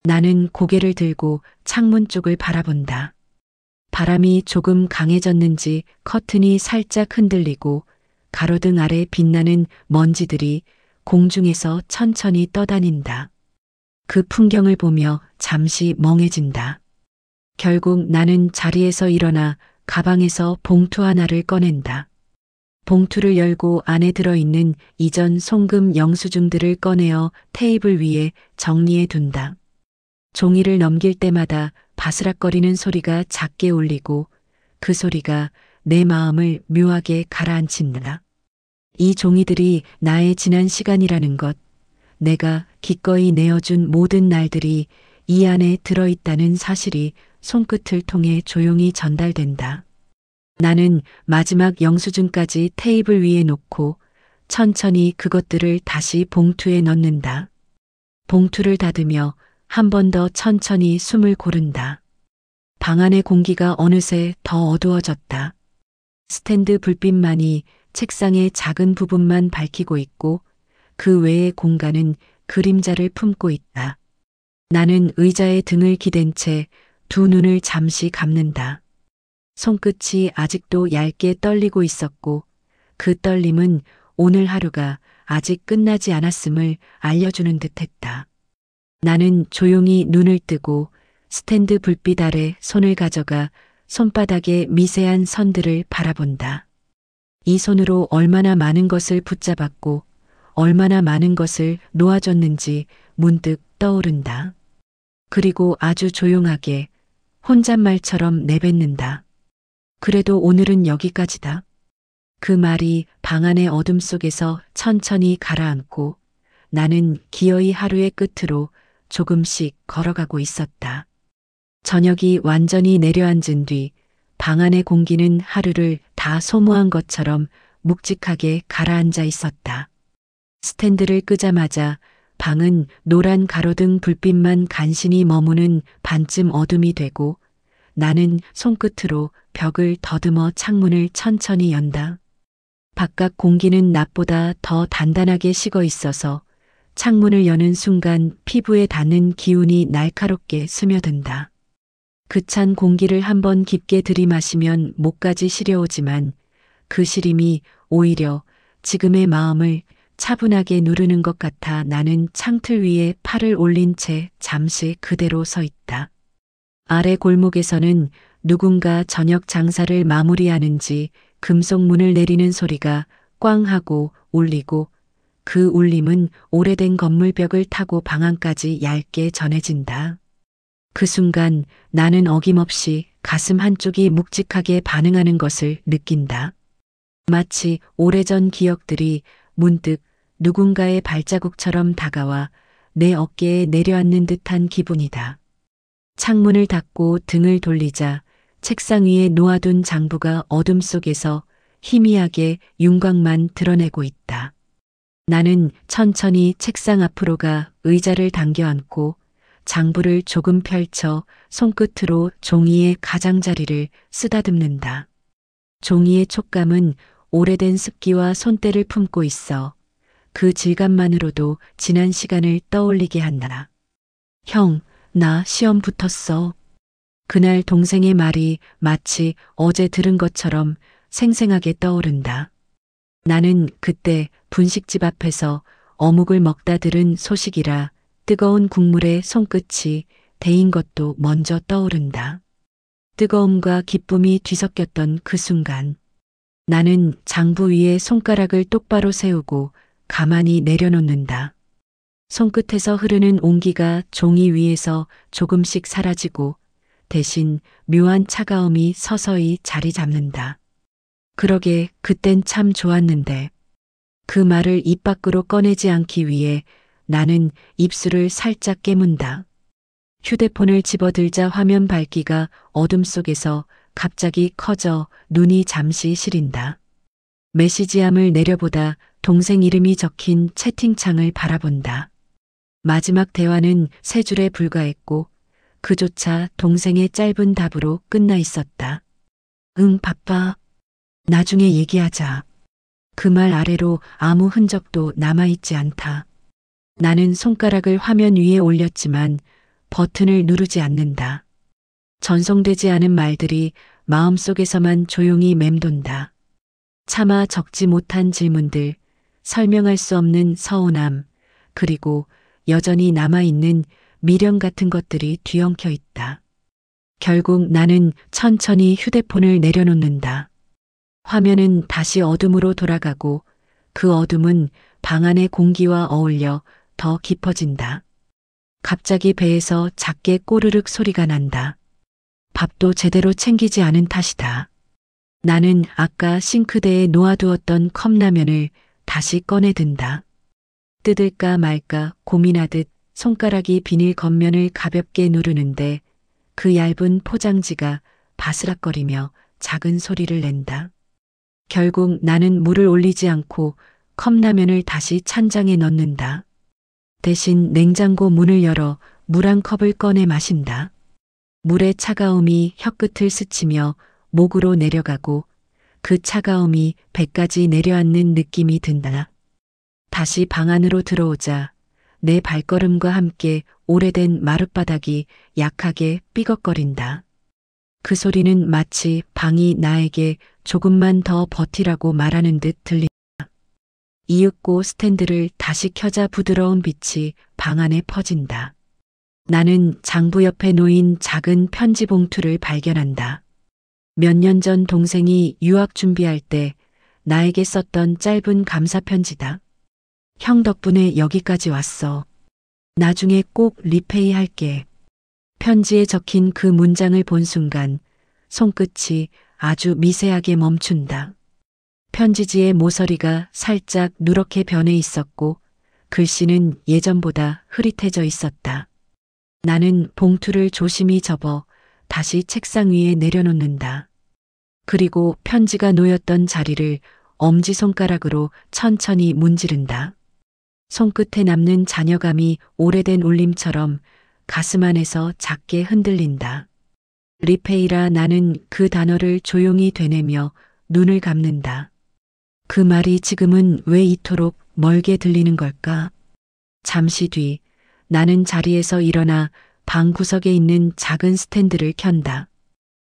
나는 고개를 들고 창문 쪽을 바라본다. 바람이 조금 강해졌는지 커튼이 살짝 흔들리고 가로등 아래 빛나는 먼지들이 공중에서 천천히 떠다닌다. 그 풍경을 보며 잠시 멍해진다. 결국 나는 자리에서 일어나 가방에서 봉투 하나를 꺼낸다. 봉투를 열고 안에 들어있는 이전 송금 영수증들을 꺼내어 테이블 위에 정리해 둔다. 종이를 넘길 때마다 바스락거리는 소리가 작게 울리고 그 소리가 내 마음을 묘하게 가라앉힌다. 이 종이들이 나의 지난 시간이라는 것, 내가 기꺼이 내어준 모든 날들이 이 안에 들어있다는 사실이 손끝을 통해 조용히 전달된다. 나는 마지막 영수증까지 테이블 위에 놓고 천천히 그것들을 다시 봉투에 넣는다. 봉투를 닫으며 한 번 더 천천히 숨을 고른다. 방 안의 공기가 어느새 더 어두워졌다. 스탠드 불빛만이 책상의 작은 부분만 밝히고 있고 그 외의 공간은 그림자를 품고 있다. 나는 의자에 등을 기댄 채 두 눈을 잠시 감는다. 손끝이 아직도 얇게 떨리고 있었고 그 떨림은 오늘 하루가 아직 끝나지 않았음을 알려주는 듯했다. 나는 조용히 눈을 뜨고 스탠드 불빛 아래 손을 가져가 손바닥의 미세한 선들을 바라본다. 이 손으로 얼마나 많은 것을 붙잡았고 얼마나 많은 것을 놓아줬는지 문득 떠오른다. 그리고 아주 조용하게 혼잣말처럼 내뱉는다. 그래도 오늘은 여기까지다. 그 말이 방 안의 어둠 속에서 천천히 가라앉고 나는 기어이 하루의 끝으로 조금씩 걸어가고 있었다. 저녁이 완전히 내려앉은 뒤 방 안의 공기는 하루를 다 소모한 것처럼 묵직하게 가라앉아 있었다. 스탠드를 끄자마자 방은 노란 가로등 불빛만 간신히 머무는 반쯤 어둠이 되고 나는 손끝으로 벽을 더듬어 창문을 천천히 연다. 바깥 공기는 낮보다 더 단단하게 식어 있어서 창문을 여는 순간 피부에 닿는 기운이 날카롭게 스며든다. 그 찬 공기를 한번 깊게 들이마시면 목까지 시려오지만 그 시림이 오히려 지금의 마음을 차분하게 누르는 것 같아 나는 창틀 위에 팔을 올린 채 잠시 그대로 서 있다. 아래 골목에서는 누군가 저녁 장사를 마무리하는지 금속 문을 내리는 소리가 꽝 하고 울리고 그 울림은 오래된 건물 벽을 타고 방 안까지 얇게 전해진다. 그 순간 나는 어김없이 가슴 한쪽이 묵직하게 반응하는 것을 느낀다. 마치 오래전 기억들이 문득 누군가의 발자국처럼 다가와 내 어깨에 내려앉는 듯한 기분이다. 창문을 닫고 등을 돌리자 책상 위에 놓아둔 장부가 어둠 속에서 희미하게 윤곽만 드러내고 있다. 나는 천천히 책상 앞으로 가 의자를 당겨 앉고 장부를 조금 펼쳐 손끝으로 종이의 가장자리를 쓰다듬는다. 종이의 촉감은 오래된 습기와 손때를 품고 있어 그 질감만으로도 지난 시간을 떠올리게 한다. 형, 나 시험 붙었어. 그날 동생의 말이 마치 어제 들은 것처럼 생생하게 떠오른다. 나는 그때 분식집 앞에서 어묵을 먹다 들은 소식이라 뜨거운 국물에 손끝이 데인 것도 먼저 떠오른다. 뜨거움과 기쁨이 뒤섞였던 그 순간 나는 장부 위에 손가락을 똑바로 세우고 가만히 내려놓는다. 손끝에서 흐르는 온기가 종이 위에서 조금씩 사라지고 대신 묘한 차가움이 서서히 자리 잡는다. 그러게 그땐 참 좋았는데 그 말을 입 밖으로 꺼내지 않기 위해 나는 입술을 살짝 깨문다. 휴대폰을 집어들자 화면 밝기가 어둠 속에서 갑자기 커져 눈이 잠시 시린다. 메시지함을 내려보다 동생 이름이 적힌 채팅창을 바라본다. 마지막 대화는 세 줄에 불과했고 그조차 동생의 짧은 답으로 끝나 있었다. 응, 바빠. 나중에 얘기하자. 그 말 아래로 아무 흔적도 남아있지 않다. 나는 손가락을 화면 위에 올렸지만 버튼을 누르지 않는다. 전송되지 않은 말들이 마음속에서만 조용히 맴돈다. 차마 적지 못한 질문들, 설명할 수 없는 서운함, 그리고 여전히 남아있는 미련 같은 것들이 뒤엉켜 있다. 결국 나는 천천히 휴대폰을 내려놓는다. 화면은 다시 어둠으로 돌아가고 그 어둠은 방 안의 공기와 어울려 더 깊어진다. 갑자기 배에서 작게 꼬르륵 소리가 난다. 밥도 제대로 챙기지 않은 탓이다. 나는 아까 싱크대에 놓아두었던 컵라면을 다시 꺼내든다. 뜯을까 말까 고민하듯 손가락이 비닐 겉면을 가볍게 누르는데 그 얇은 포장지가 바스락거리며 작은 소리를 낸다. 결국 나는 물을 올리지 않고 컵라면을 다시 찬장에 넣는다. 대신 냉장고 문을 열어 물 한 컵을 꺼내 마신다. 물의 차가움이 혀끝을 스치며 목으로 내려가고 그 차가움이 배까지 내려앉는 느낌이 든다. 다시 방 안으로 들어오자 내 발걸음과 함께 오래된 마룻바닥이 약하게 삐걱거린다. 그 소리는 마치 방이 나에게 조금만 더 버티라고 말하는 듯 들린다. 이윽고 스탠드를 다시 켜자 부드러운 빛이 방 안에 퍼진다. 나는 장부 옆에 놓인 작은 편지 봉투를 발견한다. 몇 년 전 동생이 유학 준비할 때 나에게 썼던 짧은 감사 편지다. 형 덕분에 여기까지 왔어. 나중에 꼭 리페이 할게. 편지에 적힌 그 문장을 본 순간 손끝이 아주 미세하게 멈춘다. 편지지의 모서리가 살짝 누렇게 변해 있었고 글씨는 예전보다 흐릿해져 있었다. 나는 봉투를 조심히 접어 다시 책상 위에 내려놓는다. 그리고 편지가 놓였던 자리를 엄지손가락으로 천천히 문지른다. 손끝에 남는 잔여감이 오래된 울림처럼 가슴 안에서 작게 흔들린다. 리페이라. 나는 그 단어를 조용히 되뇌며 눈을 감는다. 그 말이 지금은 왜 이토록 멀게 들리는 걸까? 잠시 뒤 나는 자리에서 일어나 방 구석에 있는 작은 스탠드를 켠다.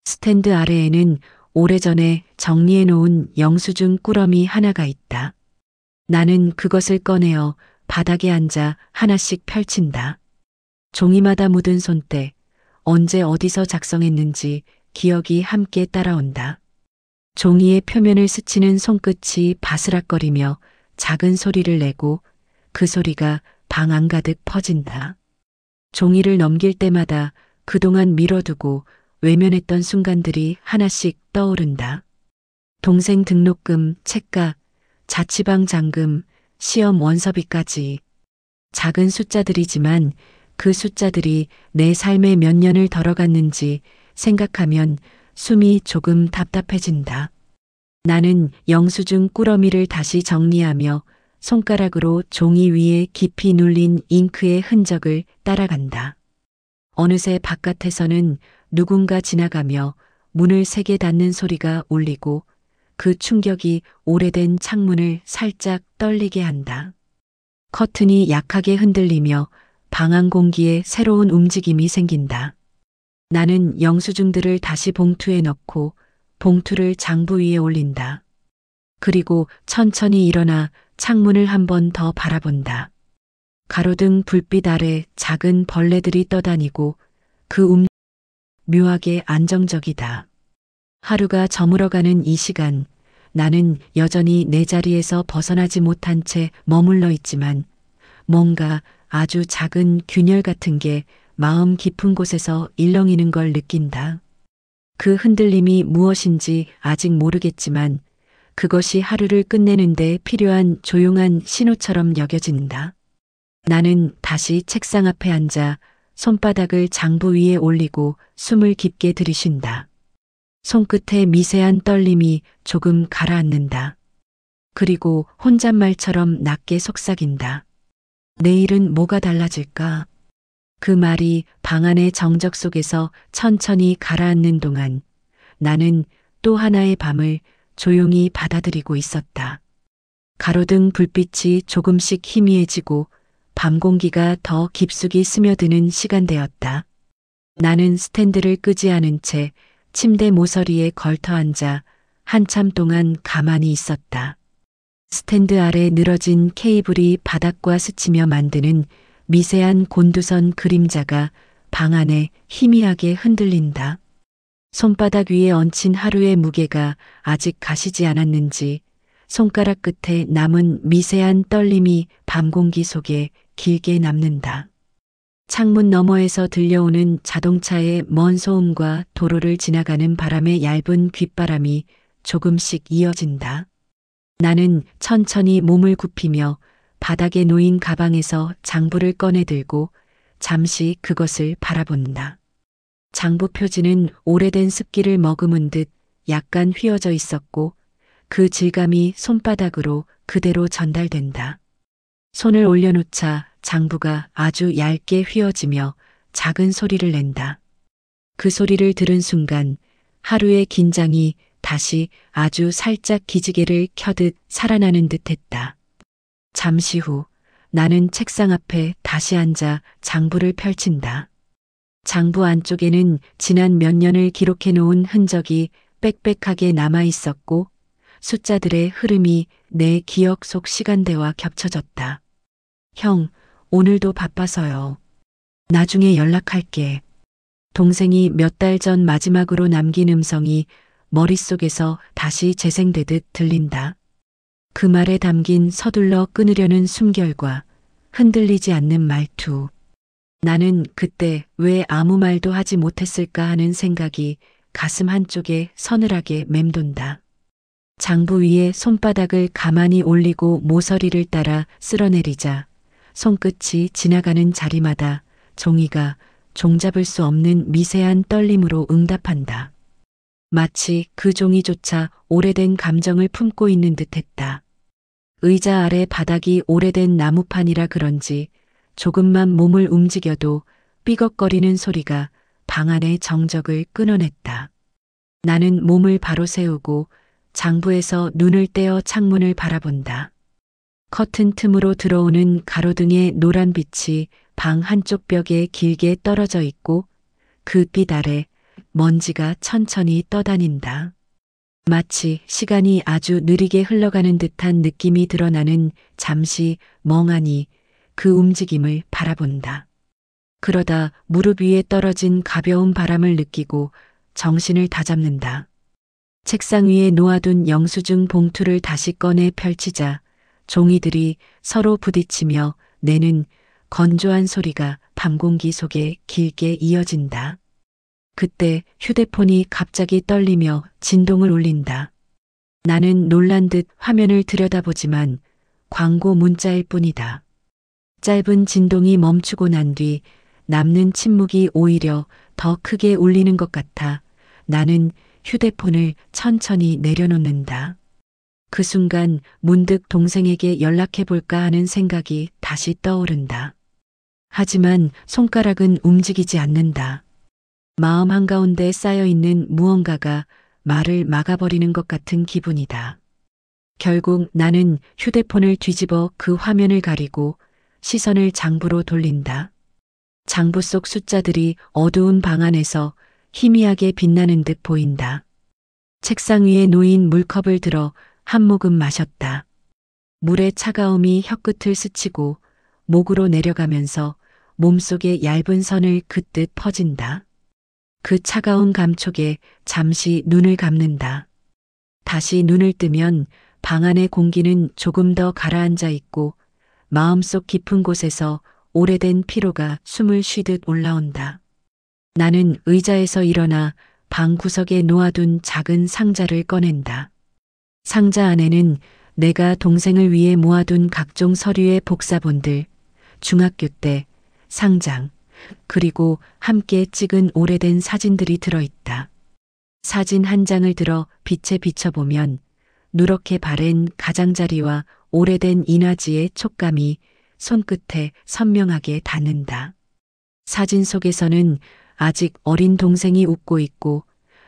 스탠드 아래에는 오래전에 정리해 놓은 영수증 꾸러미 하나가 있다. 나는 그것을 꺼내어 바닥에 앉아 하나씩 펼친다. 종이마다 묻은 손때, 언제 어디서 작성했는지 기억이 함께 따라온다. 종이의 표면을 스치는 손끝이 바스락거리며 작은 소리를 내고 그 소리가 방 안가득 퍼진다. 종이를 넘길 때마다 그동안 미뤄두고 외면했던 순간들이 하나씩 떠오른다. 동생 등록금, 책값, 자취방 잔금, 시험 원서비까지. 작은 숫자들이지만 그 숫자들이 내 삶에 몇 년을 덜어갔는지 생각하면 숨이 조금 답답해진다. 나는 영수증 꾸러미를 다시 정리하며 손가락으로 종이 위에 깊이 눌린 잉크의 흔적을 따라간다. 어느새 바깥에서는 누군가 지나가며 문을 세게 닫는 소리가 울리고 그 충격이 오래된 창문을 살짝 떨리게 한다. 커튼이 약하게 흔들리며 방 안 공기에 새로운 움직임이 생긴다. 나는 영수증들을 다시 봉투에 넣고 봉투를 장부 위에 올린다. 그리고 천천히 일어나 창문을 한 번 더 바라본다. 가로등 불빛 아래 작은 벌레들이 떠다니고 그 묘하게 안정적이다. 하루가 저물어가는 이 시간, 나는 여전히 내 자리에서 벗어나지 못한 채 머물러 있지만 뭔가 아주 작은 균열 같은 게 마음 깊은 곳에서 일렁이는 걸 느낀다. 그 흔들림이 무엇인지 아직 모르겠지만 그것이 하루를 끝내는데 필요한 조용한 신호처럼 여겨진다. 나는 다시 책상 앞에 앉아 손바닥을 장부 위에 올리고 숨을 깊게 들이쉰다. 손끝에 미세한 떨림이 조금 가라앉는다. 그리고 혼잣말처럼 낮게 속삭인다. 내일은 뭐가 달라질까? 그 말이 방 안의 정적 속에서 천천히 가라앉는 동안 나는 또 하나의 밤을 조용히 받아들이고 있었다. 가로등 불빛이 조금씩 희미해지고 밤 공기가 더 깊숙이 스며드는 시간대였다. 나는 스탠드를 끄지 않은 채 침대 모서리에 걸터 앉아 한참 동안 가만히 있었다. 스탠드 아래 늘어진 케이블이 바닥과 스치며 만드는 미세한 곤두선 그림자가 방 안에 희미하게 흔들린다. 손바닥 위에 얹힌 하루의 무게가 아직 가시지 않았는지 손가락 끝에 남은 미세한 떨림이 밤 공기 속에 길게 남는다. 창문 너머에서 들려오는 자동차의 먼 소음과 도로를 지나가는 바람의 얇은 귓바람이 조금씩 이어진다. 나는 천천히 몸을 굽히며 바닥에 놓인 가방에서 장부를 꺼내 들고 잠시 그것을 바라본다. 장부 표지는 오래된 습기를 머금은 듯 약간 휘어져 있었고 그 질감이 손바닥으로 그대로 전달된다. 손을 올려놓자 장부가 아주 얇게 휘어지며 작은 소리를 낸다. 그 소리를 들은 순간 하루의 긴장이 다시 아주 살짝 기지개를 켜듯 살아나는 듯 했다. 잠시 후 나는 책상 앞에 다시 앉아 장부를 펼친다. 장부 안쪽에는 지난 몇 년을 기록해 놓은 흔적이 빽빽하게 남아 있었고 숫자들의 흐름이 내 기억 속 시간대와 겹쳐졌다. 형, 오늘도 바빠서요. 나중에 연락할게. 동생이 몇 달 전 마지막으로 남긴 음성이 머릿속에서 다시 재생되듯 들린다. 그 말에 담긴 서둘러 끊으려는 숨결과 흔들리지 않는 말투. 나는 그때 왜 아무 말도 하지 못했을까 하는 생각이 가슴 한쪽에 서늘하게 맴돈다. 장부 위에 손바닥을 가만히 올리고 모서리를 따라 쓸어내리자 손끝이 지나가는 자리마다 종이가 종잡을 수 없는 미세한 떨림으로 응답한다. 마치 그 종이조차 오래된 감정을 품고 있는 듯했다. 의자 아래 바닥이 오래된 나무판이라 그런지 조금만 몸을 움직여도 삐걱거리는 소리가 방 안의 정적을 끊어냈다. 나는 몸을 바로 세우고 장부에서 눈을 떼어 창문을 바라본다. 커튼 틈으로 들어오는 가로등의 노란 빛이 방 한쪽 벽에 길게 떨어져 있고 그 빛 아래 먼지가 천천히 떠다닌다. 마치 시간이 아주 느리게 흘러가는 듯한 느낌이 드러나는 잠시 멍하니 그 움직임을 바라본다. 그러다 무릎 위에 떨어진 가벼운 바람을 느끼고 정신을 다잡는다. 책상 위에 놓아둔 영수증 봉투를 다시 꺼내 펼치자 종이들이 서로 부딪히며 내는 건조한 소리가 밤 공기 속에 길게 이어진다. 그때 휴대폰이 갑자기 떨리며 진동을 울린다. 나는 놀란 듯 화면을 들여다보지만 광고 문자일 뿐이다. 짧은 진동이 멈추고 난 뒤 남는 침묵이 오히려 더 크게 울리는 것 같아 나는 휴대폰을 천천히 내려놓는다. 그 순간 문득 동생에게 연락해볼까 하는 생각이 다시 떠오른다. 하지만 손가락은 움직이지 않는다. 마음 한가운데 쌓여있는 무언가가 말을 막아버리는 것 같은 기분이다. 결국 나는 휴대폰을 뒤집어 그 화면을 가리고 시선을 장부로 돌린다. 장부 속 숫자들이 어두운 방 안에서 희미하게 빛나는 듯 보인다. 책상 위에 놓인 물컵을 들어 한 모금 마셨다. 물의 차가움이 혀끝을 스치고 목으로 내려가면서 몸속에 얇은 선을 긋듯 퍼진다. 그 차가운 감촉에 잠시 눈을 감는다. 다시 눈을 뜨면 방 안의 공기는 조금 더 가라앉아 있고 마음속 깊은 곳에서 오래된 피로가 숨을 쉬듯 올라온다. 나는 의자에서 일어나 방 구석에 놓아둔 작은 상자를 꺼낸다. 상자 안에는 내가 동생을 위해 모아둔 각종 서류의 복사본들, 중학교 때 상장, 그리고 함께 찍은 오래된 사진들이 들어있다. 사진 한 장을 들어 빛에 비춰보면 누렇게 바랜 가장자리와 오래된 인화지의 촉감이 손끝에 선명하게 닿는다. 사진 속에서는 아직 어린 동생이 웃고 있고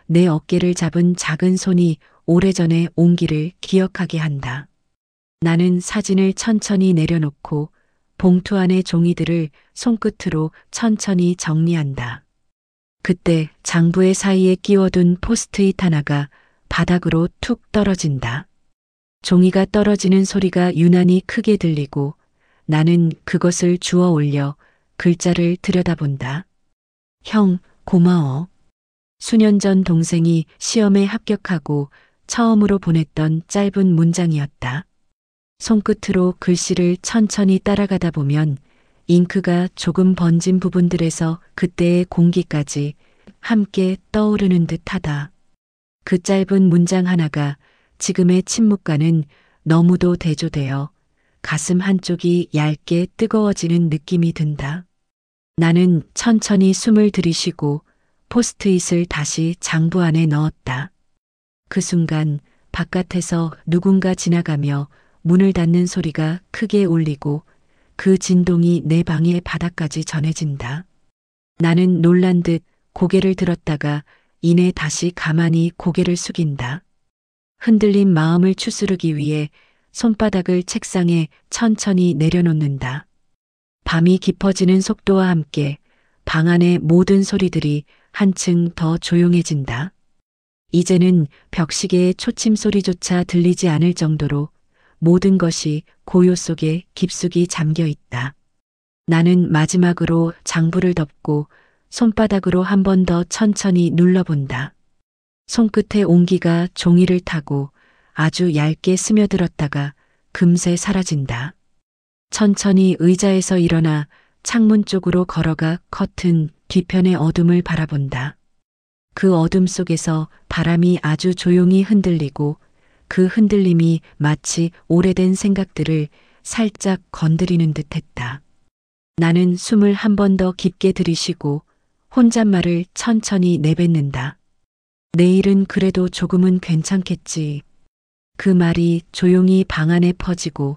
내 어깨를 잡은 작은 손이 오래전의 온기를 기억하게 한다. 나는 사진을 천천히 내려놓고 봉투 안의 종이들을 손끝으로 천천히 정리한다. 그때 장부의 사이에 끼워둔 포스트잇 하나가 바닥으로 툭 떨어진다. 종이가 떨어지는 소리가 유난히 크게 들리고 나는 그것을 주워 올려 글자를 들여다본다. 형, 고마워. 수년 전 동생이 시험에 합격하고 처음으로 보냈던 짧은 문장이었다. 손끝으로 글씨를 천천히 따라가다 보면 잉크가 조금 번진 부분들에서 그때의 공기까지 함께 떠오르는 듯하다. 그 짧은 문장 하나가 지금의 침묵과는 너무도 대조되어 가슴 한쪽이 얇게 뜨거워지는 느낌이 든다. 나는 천천히 숨을 들이쉬고 포스트잇을 다시 장부 안에 넣었다. 그 순간 바깥에서 누군가 지나가며 문을 닫는 소리가 크게 울리고 그 진동이 내 방의 바닥까지 전해진다. 나는 놀란 듯 고개를 들었다가 이내 다시 가만히 고개를 숙인다. 흔들린 마음을 추스르기 위해 손바닥을 책상에 천천히 내려놓는다. 밤이 깊어지는 속도와 함께 방 안의 모든 소리들이 한층 더 조용해진다. 이제는 벽시계의 초침 소리조차 들리지 않을 정도로 모든 것이 고요 속에 깊숙이 잠겨 있다. 나는 마지막으로 장부를 덮고 손바닥으로 한 번 더 천천히 눌러본다. 손끝의 온기가 종이를 타고 아주 얇게 스며들었다가 금세 사라진다. 천천히 의자에서 일어나 창문 쪽으로 걸어가 커튼 뒤편의 어둠을 바라본다. 그 어둠 속에서 바람이 아주 조용히 흔들리고 그 흔들림이 마치 오래된 생각들을 살짝 건드리는 듯했다. 나는 숨을 한 번 더 깊게 들이쉬고 혼잣말을 천천히 내뱉는다. 내일은 그래도 조금은 괜찮겠지. 그 말이 조용히 방 안에 퍼지고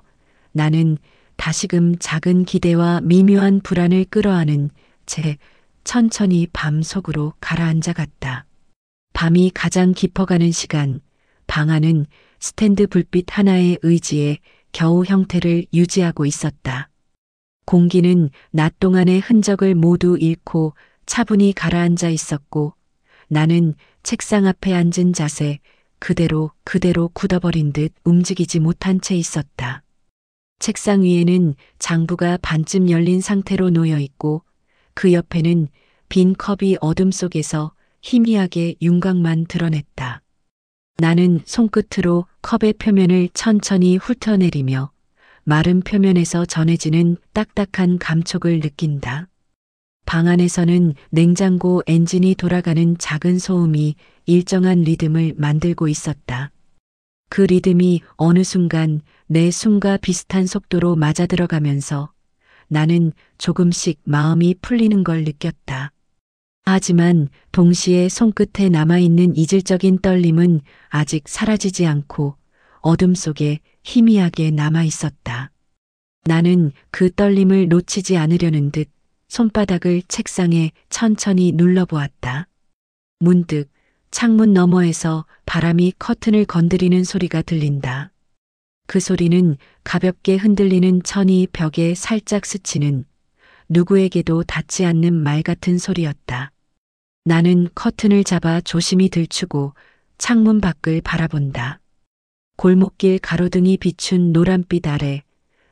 나는 다시금 작은 기대와 미묘한 불안을 끌어안은 채 천천히 밤 속으로 가라앉아 갔다. 밤이 가장 깊어가는 시간, 방 안은 스탠드 불빛 하나의 의지에 겨우 형태를 유지하고 있었다. 공기는 낮 동안의 흔적을 모두 잃고 차분히 가라앉아 있었고 나는 책상 앞에 앉은 자세 그대로 굳어버린 듯 움직이지 못한 채 있었다. 책상 위에는 장부가 반쯤 열린 상태로 놓여 있고 그 옆에는 빈 컵이 어둠 속에서 희미하게 윤곽만 드러냈다. 나는 손끝으로 컵의 표면을 천천히 훑어내리며 마른 표면에서 전해지는 딱딱한 감촉을 느낀다. 방 안에서는 냉장고 엔진이 돌아가는 작은 소음이 일정한 리듬을 만들고 있었다. 그 리듬이 어느 순간 내 숨과 비슷한 속도로 맞아들어가면서 나는 조금씩 마음이 풀리는 걸 느꼈다. 하지만 동시에 손끝에 남아있는 이질적인 떨림은 아직 사라지지 않고 어둠 속에 희미하게 남아있었다. 나는 그 떨림을 놓치지 않으려는 듯 손바닥을 책상에 천천히 눌러보았다. 문득 창문 너머에서 바람이 커튼을 건드리는 소리가 들린다. 그 소리는 가볍게 흔들리는 천이 벽에 살짝 스치는 누구에게도 닿지 않는 말 같은 소리였다. 나는 커튼을 잡아 조심히 들추고 창문 밖을 바라본다. 골목길 가로등이 비춘 노란빛 아래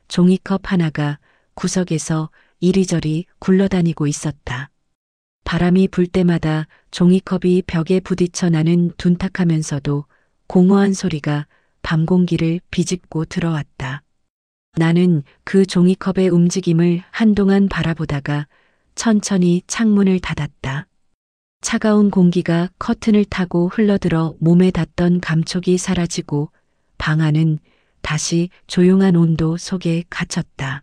종이컵 하나가 구석에서 이리저리 굴러다니고 있었다. 바람이 불 때마다 종이컵이 벽에 부딪혀 나는 둔탁하면서도 공허한 소리가 밤 공기를 비집고 들어왔다. 나는 그 종이컵의 움직임을 한동안 바라보다가 천천히 창문을 닫았다. 차가운 공기가 커튼을 타고 흘러들어 몸에 닿던 감촉이 사라지고 방 안은 다시 조용한 온도 속에 갇혔다.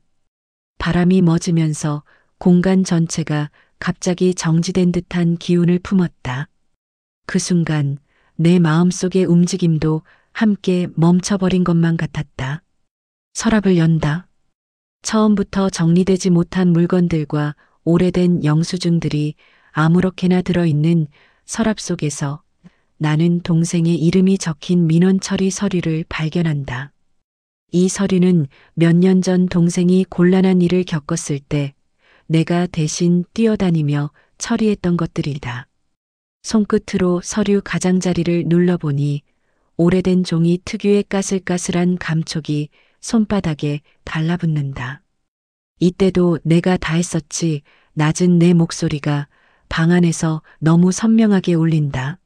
바람이 멎으면서 공간 전체가 갑자기 정지된 듯한 기운을 품었다. 그 순간 내 마음속의 움직임도 함께 멈춰버린 것만 같았다. 서랍을 연다. 처음부터 정리되지 못한 물건들과 오래된 영수증들이 아무렇게나 들어있는 서랍 속에서 나는 동생의 이름이 적힌 민원 처리 서류를 발견한다. 이 서류는 몇 년 전 동생이 곤란한 일을 겪었을 때 내가 대신 뛰어다니며 처리했던 것들이다. 손끝으로 서류 가장자리를 눌러보니 오래된 종이 특유의 까슬까슬한 감촉이 손바닥에 달라붙는다. 이때도 내가 다 했었지. 낮은 내 목소리가 방 안에서 너무 선명하게 울린다.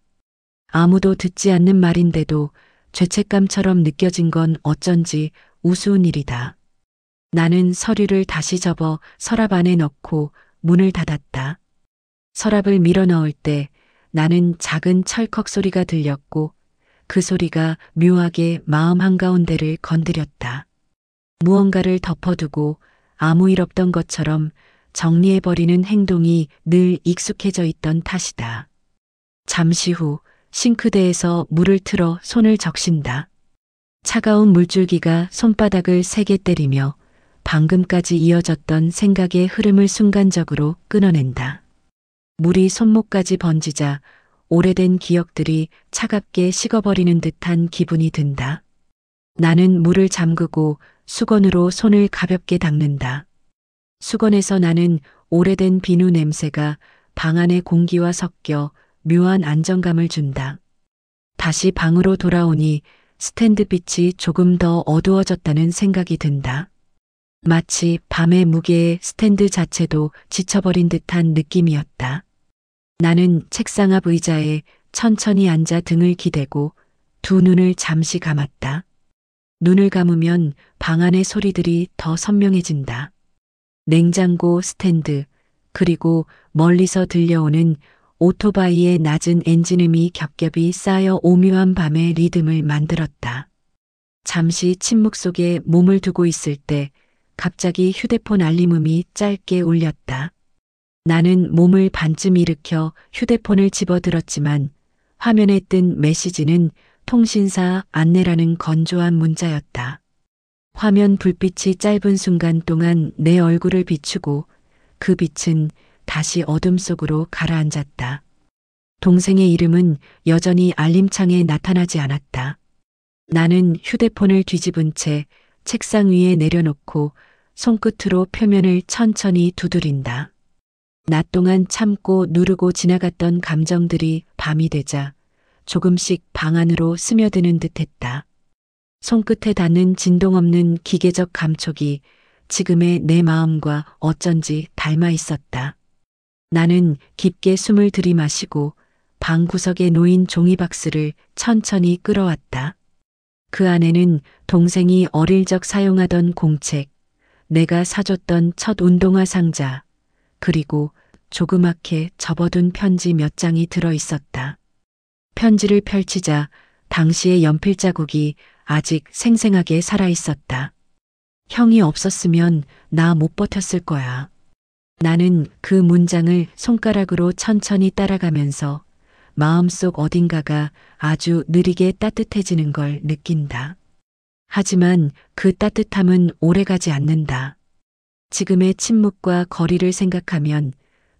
아무도 듣지 않는 말인데도 죄책감처럼 느껴진 건 어쩐지 우스운 일이다. 나는 서류를 다시 접어 서랍 안에 넣고 문을 닫았다. 서랍을 밀어 넣을 때 나는 작은 철컥 소리가 들렸고 그 소리가 묘하게 마음 한가운데를 건드렸다. 무언가를 덮어두고 아무 일 없던 것처럼 정리해버리는 행동이 늘 익숙해져 있던 탓이다. 잠시 후 싱크대에서 물을 틀어 손을 적신다. 차가운 물줄기가 손바닥을 세게 때리며 방금까지 이어졌던 생각의 흐름을 순간적으로 끊어낸다. 물이 손목까지 번지자 오래된 기억들이 차갑게 식어버리는 듯한 기분이 든다. 나는 물을 잠그고 수건으로 손을 가볍게 닦는다. 수건에서 나는 오래된 비누 냄새가 방 안의 공기와 섞여 묘한 안정감을 준다. 다시 방으로 돌아오니 스탠드 빛이 조금 더 어두워졌다는 생각이 든다. 마치 밤의 무게에 스탠드 자체도 지쳐버린 듯한 느낌이었다. 나는 책상 앞 의자에 천천히 앉아 등을 기대고 두 눈을 잠시 감았다. 눈을 감으면 방 안의 소리들이 더 선명해진다. 냉장고 스탠드, 그리고 멀리서 들려오는 오토바이의 낮은 엔진음이 겹겹이 쌓여 오묘한 밤의 리듬을 만들었다. 잠시 침묵 속에 몸을 두고 있을 때 갑자기 휴대폰 알림음이 짧게 울렸다. 나는 몸을 반쯤 일으켜 휴대폰을 집어들었지만 화면에 뜬 메시지는 통신사 안내라는 건조한 문자였다. 화면 불빛이 짧은 순간 동안 내 얼굴을 비추고 그 빛은 다시 어둠 속으로 가라앉았다. 동생의 이름은 여전히 알림창에 나타나지 않았다. 나는 휴대폰을 뒤집은 채 책상 위에 내려놓고 손끝으로 표면을 천천히 두드린다. 낮 동안 참고 누르고 지나갔던 감정들이 밤이 되자 조금씩 방 안으로 스며드는 듯했다. 손끝에 닿는 진동 없는 기계적 감촉이 지금의 내 마음과 어쩐지 닮아 있었다. 나는 깊게 숨을 들이마시고 방 구석에 놓인 종이박스를 천천히 끌어왔다. 그 안에는 동생이 어릴 적 사용하던 공책, 내가 사줬던 첫 운동화 상자, 그리고 조그맣게 접어둔 편지 몇 장이 들어 있었다. 편지를 펼치자 당시의 연필 자국이 아직 생생하게 살아 있었다. 형이 없었으면 나 못 버텼을 거야. 나는 그 문장을 손가락으로 천천히 따라가면서 마음속 어딘가가 아주 느리게 따뜻해지는 걸 느낀다. 하지만 그 따뜻함은 오래가지 않는다. 지금의 침묵과 거리를 생각하면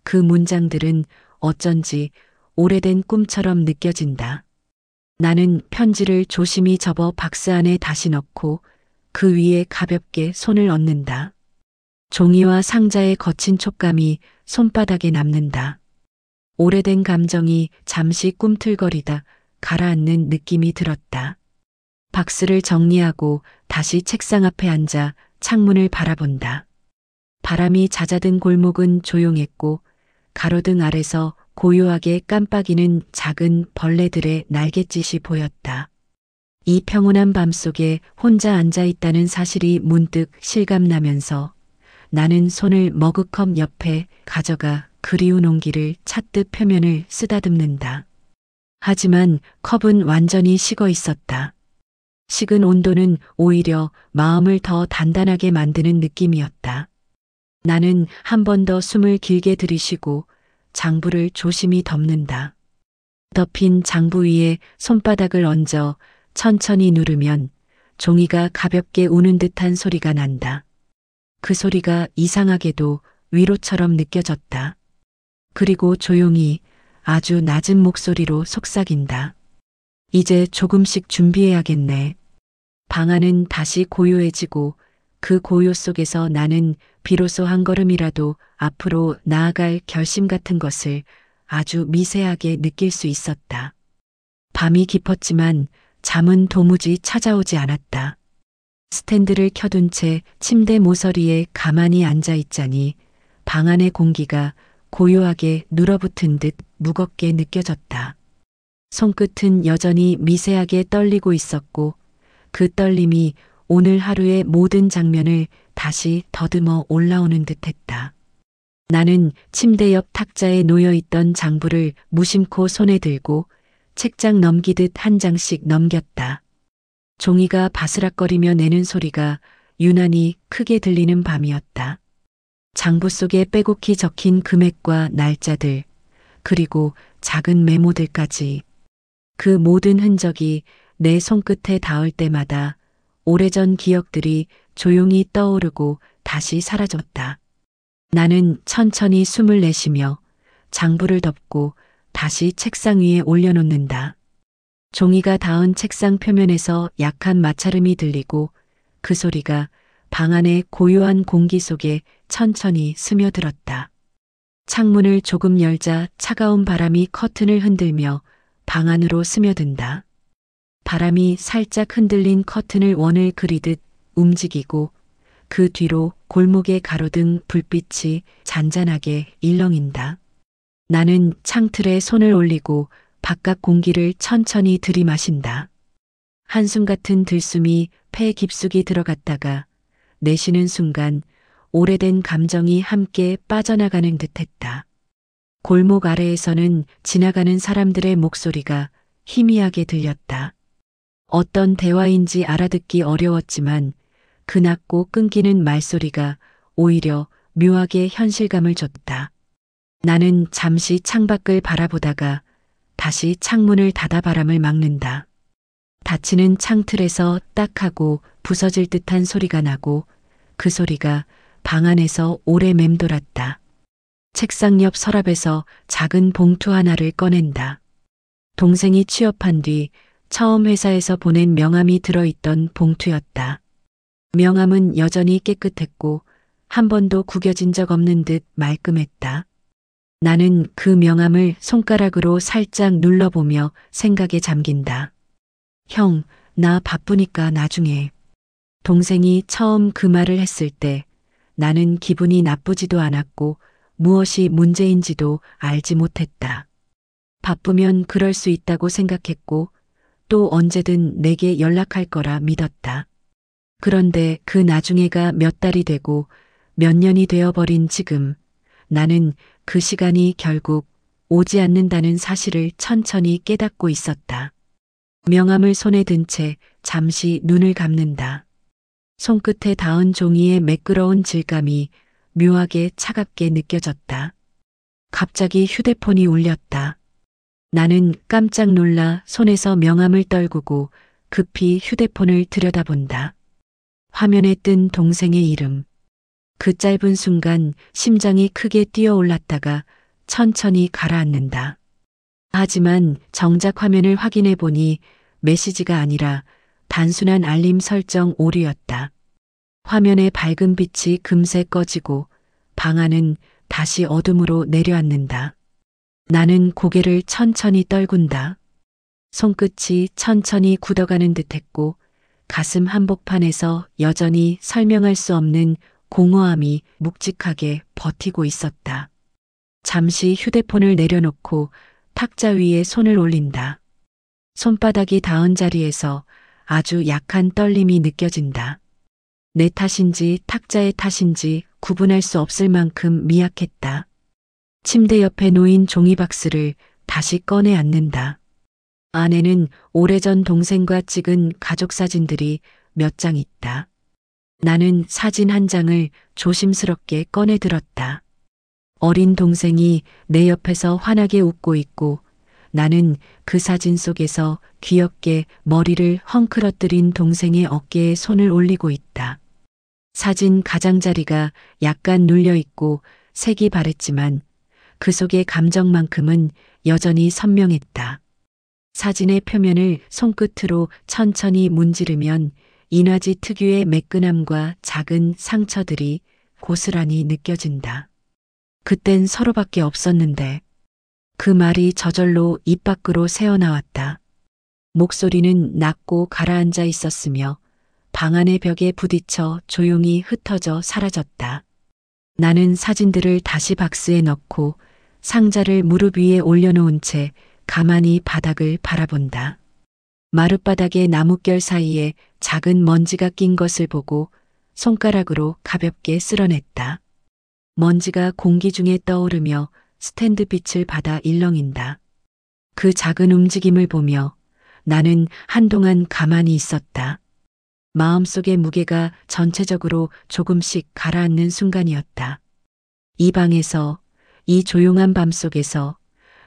그 문장들은 어쩐지 오래된 꿈처럼 느껴진다. 나는 편지를 조심히 접어 박스 안에 다시 넣고 그 위에 가볍게 손을 얹는다. 종이와 상자의 거친 촉감이 손바닥에 남는다. 오래된 감정이 잠시 꿈틀거리다 가라앉는 느낌이 들었다. 박스를 정리하고 다시 책상 앞에 앉아 창문을 바라본다. 바람이 잦아든 골목은 조용했고 가로등 아래서 고요하게 깜빡이는 작은 벌레들의 날갯짓이 보였다. 이 평온한 밤속에 혼자 앉아 있다는 사실이 문득 실감나면서 나는 손을 머그컵 옆에 가져가 그리운 온기를 찾듯 표면을 쓰다듬는다. 하지만 컵은 완전히 식어 있었다. 식은 온도는 오히려 마음을 더 단단하게 만드는 느낌이었다. 나는 한 번 더 숨을 길게 들이쉬고 장부를 조심히 덮는다. 덮인 장부 위에 손바닥을 얹어 천천히 누르면 종이가 가볍게 우는 듯한 소리가 난다. 그 소리가 이상하게도 위로처럼 느껴졌다. 그리고 조용히 아주 낮은 목소리로 속삭인다. 이제 조금씩 준비해야겠네. 방 안은 다시 고요해지고 그 고요 속에서 나는 비로소 한 걸음이라도 앞으로 나아갈 결심 같은 것을 아주 미세하게 느낄 수 있었다. 밤이 깊었지만 잠은 도무지 찾아오지 않았다. 스탠드를 켜둔 채 침대 모서리에 가만히 앉아 있자니 방 안의 공기가 고요하게 눌어붙은 듯 무겁게 느껴졌다. 손끝은 여전히 미세하게 떨리고 있었고 그 떨림이 오늘 하루의 모든 장면을 다시 더듬어 올라오는 듯했다. 나는 침대 옆 탁자에 놓여있던 장부를 무심코 손에 들고 책장 넘기듯 한 장씩 넘겼다. 종이가 바스락거리며 내는 소리가 유난히 크게 들리는 밤이었다. 장부 속에 빼곡히 적힌 금액과 날짜들, 그리고 작은 메모들까지. 그 모든 흔적이 내 손끝에 닿을 때마다 오래전 기억들이 조용히 떠오르고 다시 사라졌다. 나는 천천히 숨을 내쉬며 장부를 덮고 다시 책상 위에 올려놓는다. 종이가 닿은 책상 표면에서 약한 마찰음이 들리고 그 소리가 방 안의 고요한 공기 속에 천천히 스며들었다. 창문을 조금 열자 차가운 바람이 커튼을 흔들며 방 안으로 스며든다. 바람이 살짝 흔들린 커튼을 원을 그리듯 움직이고 그 뒤로 골목의 가로등 불빛이 잔잔하게 일렁인다. 나는 창틀에 손을 올리고 바깥 공기를 천천히 들이마신다. 한숨 같은 들숨이 폐 깊숙이 들어갔다가 내쉬는 순간 오래된 감정이 함께 빠져나가는 듯했다. 골목 아래에서는 지나가는 사람들의 목소리가 희미하게 들렸다. 어떤 대화인지 알아듣기 어려웠지만 그 낮고 끊기는 말소리가 오히려 묘하게 현실감을 줬다. 나는 잠시 창밖을 바라보다가 다시 창문을 닫아 바람을 막는다. 닫히는 창틀에서 딱 하고 부서질 듯한 소리가 나고 그 소리가 방 안에서 오래 맴돌았다. 책상 옆 서랍에서 작은 봉투 하나를 꺼낸다. 동생이 취업한 뒤 처음 회사에서 보낸 명함이 들어있던 봉투였다. 명함은 여전히 깨끗했고 한 번도 구겨진 적 없는 듯 말끔했다. 나는 그 명함을 손가락으로 살짝 눌러보며 생각에 잠긴다. 형, 나 바쁘니까 나중에. 동생이 처음 그 말을 했을 때 나는 기분이 나쁘지도 않았고 무엇이 문제인지도 알지 못했다. 바쁘면 그럴 수 있다고 생각했고 또 언제든 내게 연락할 거라 믿었다. 그런데 그 나중에가 몇 달이 되고 몇 년이 되어버린 지금 나는 그 시간이 결국 오지 않는다는 사실을 천천히 깨닫고 있었다. 명함을 손에 든 채 잠시 눈을 감는다. 손끝에 닿은 종이의 매끄러운 질감이 묘하게 차갑게 느껴졌다. 갑자기 휴대폰이 울렸다. 나는 깜짝 놀라 손에서 명함을 떨구고 급히 휴대폰을 들여다본다. 화면에 뜬 동생의 이름. 그 짧은 순간 심장이 크게 뛰어올랐다가 천천히 가라앉는다. 하지만 정작 화면을 확인해 보니 메시지가 아니라 단순한 알림 설정 오류였다. 화면의 밝은 빛이 금세 꺼지고 방 안은 다시 어둠으로 내려앉는다. 나는 고개를 천천히 떨군다. 손끝이 천천히 굳어가는 듯했고 가슴 한복판에서 여전히 설명할 수 없는 공허함이 묵직하게 버티고 있었다. 잠시 휴대폰을 내려놓고 탁자 위에 손을 올린다. 손바닥이 닿은 자리에서 아주 약한 떨림이 느껴진다. 내 탓인지 탁자의 탓인지 구분할 수 없을 만큼 미약했다. 침대 옆에 놓인 종이박스를 다시 꺼내 앉는다. 안에는 오래전 동생과 찍은 가족 사진들이 몇 장 있다. 나는 사진 한 장을 조심스럽게 꺼내 들었다. 어린 동생이 내 옆에서 환하게 웃고 있고 나는 그 사진 속에서 귀엽게 머리를 헝클어뜨린 동생의 어깨에 손을 올리고 있다. 사진 가장자리가 약간 눌려 있고 색이 바랬지만 그 속의 감정만큼은 여전히 선명했다. 사진의 표면을 손끝으로 천천히 문지르면 인화지 특유의 매끈함과 작은 상처들이 고스란히 느껴진다. 그땐 서로밖에 없었는데 그 말이 저절로 입 밖으로 새어나왔다. 목소리는 낮고 가라앉아 있었으며 방 안의 벽에 부딪혀 조용히 흩어져 사라졌다. 나는 사진들을 다시 박스에 넣고 상자를 무릎 위에 올려놓은 채 가만히 바닥을 바라본다. 마룻바닥의 나뭇결 사이에 작은 먼지가 낀 것을 보고 손가락으로 가볍게 쓸어냈다. 먼지가 공기 중에 떠오르며 스탠드 빛을 받아 일렁인다. 그 작은 움직임을 보며 나는 한동안 가만히 있었다. 마음속의 무게가 전체적으로 조금씩 가라앉는 순간이었다. 이 방에서, 이 조용한 밤 속에서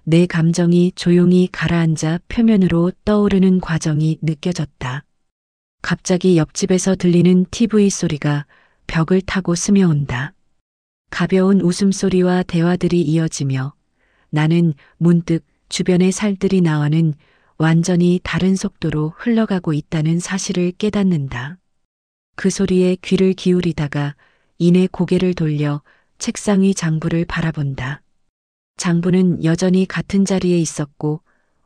내 감정이 조용히 가라앉아 표면으로 떠오르는 과정이 느껴졌다. 갑자기 옆집에서 들리는 TV 소리가 벽을 타고 스며온다. 가벼운 웃음소리와 대화들이 이어지며 나는 문득 주변의 살들이 나와는 완전히 다른 속도로 흘러가고 있다는 사실을 깨닫는다. 그 소리에 귀를 기울이다가 이내 고개를 돌려 책상 위 장부를 바라본다. 장부는 여전히 같은 자리에 있었고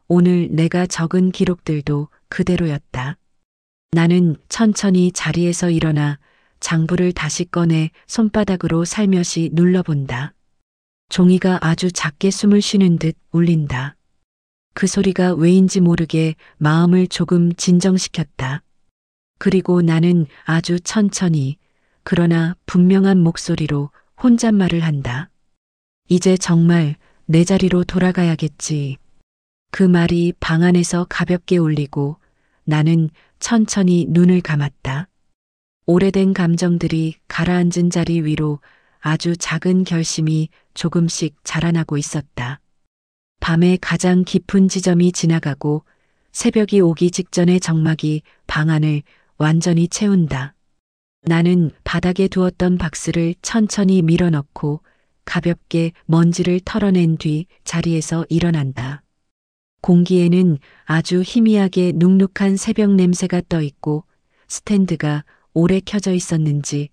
오늘 내가 적은 기록들도 그대로였다. 나는 천천히 자리에서 일어나 장부를 다시 꺼내 손바닥으로 살며시 눌러본다. 종이가 아주 작게 숨을 쉬는 듯 울린다. 그 소리가 왜인지 모르게 마음을 조금 진정시켰다. 그리고 나는 아주 천천히 그러나 분명한 목소리로 혼잣말을 한다. 이제 정말 내 자리로 돌아가야겠지. 그 말이 방 안에서 가볍게 울리고 나는 천천히 눈을 감았다. 오래된 감정들이 가라앉은 자리 위로 아주 작은 결심이 조금씩 자라나고 있었다. 밤에 가장 깊은 지점이 지나가고 새벽이 오기 직전의 정막이 방 안을 완전히 채운다. 나는 바닥에 두었던 박스를 천천히 밀어넣고 가볍게 먼지를 털어낸 뒤 자리에서 일어난다. 공기에는 아주 희미하게 눅눅한 새벽 냄새가 떠 있고 스탠드가 오래 켜져 있었는지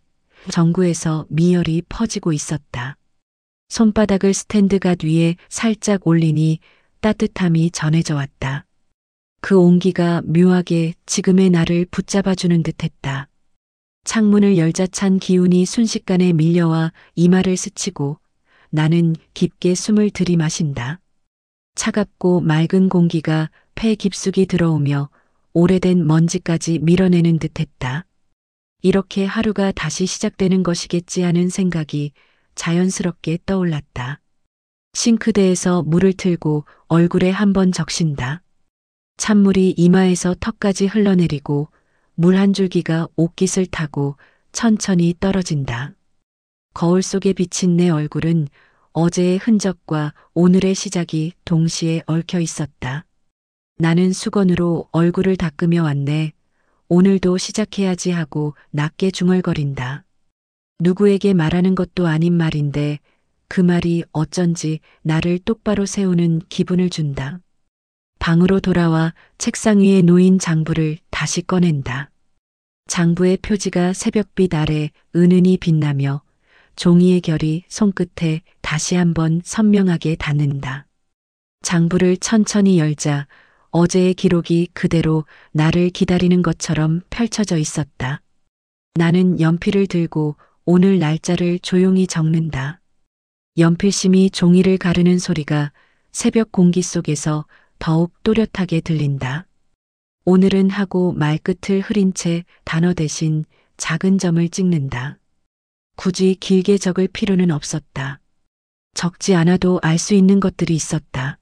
전구에서 미열이 퍼지고 있었다. 손바닥을 스탠드 갓 위에 살짝 올리니 따뜻함이 전해져 왔다. 그 온기가 묘하게 지금의 나를 붙잡아주는 듯했다. 창문을 열자 찬 기운이 순식간에 밀려와 이마를 스치고 나는 깊게 숨을 들이마신다. 차갑고 맑은 공기가 폐 깊숙이 들어오며 오래된 먼지까지 밀어내는 듯했다. 이렇게 하루가 다시 시작되는 것이겠지 하는 생각이 자연스럽게 떠올랐다. 싱크대에서 물을 틀고 얼굴에 한번 적신다. 찬물이 이마에서 턱까지 흘러내리고 물 한 줄기가 옷깃을 타고 천천히 떨어진다. 거울 속에 비친 내 얼굴은 어제의 흔적과 오늘의 시작이 동시에 얽혀 있었다. 나는 수건으로 얼굴을 닦으며 왔네. 오늘도 시작해야지 하고 낮게 중얼거린다. 누구에게 말하는 것도 아닌 말인데 그 말이 어쩐지 나를 똑바로 세우는 기분을 준다. 방으로 돌아와 책상 위에 놓인 장부를 다시 꺼낸다. 장부의 표지가 새벽빛 아래 은은히 빛나며 종이의 결이 손끝에 다시 한번 선명하게 닿는다. 장부를 천천히 열자 어제의 기록이 그대로 나를 기다리는 것처럼 펼쳐져 있었다. 나는 연필을 들고 오늘 날짜를 조용히 적는다. 연필심이 종이를 가르는 소리가 새벽 공기 속에서 더욱 또렷하게 들린다. 오늘은 하고 말끝을 흐린 채 단어 대신 작은 점을 찍는다. 굳이 길게 적을 필요는 없었다. 적지 않아도 알 수 있는 것들이 있었다.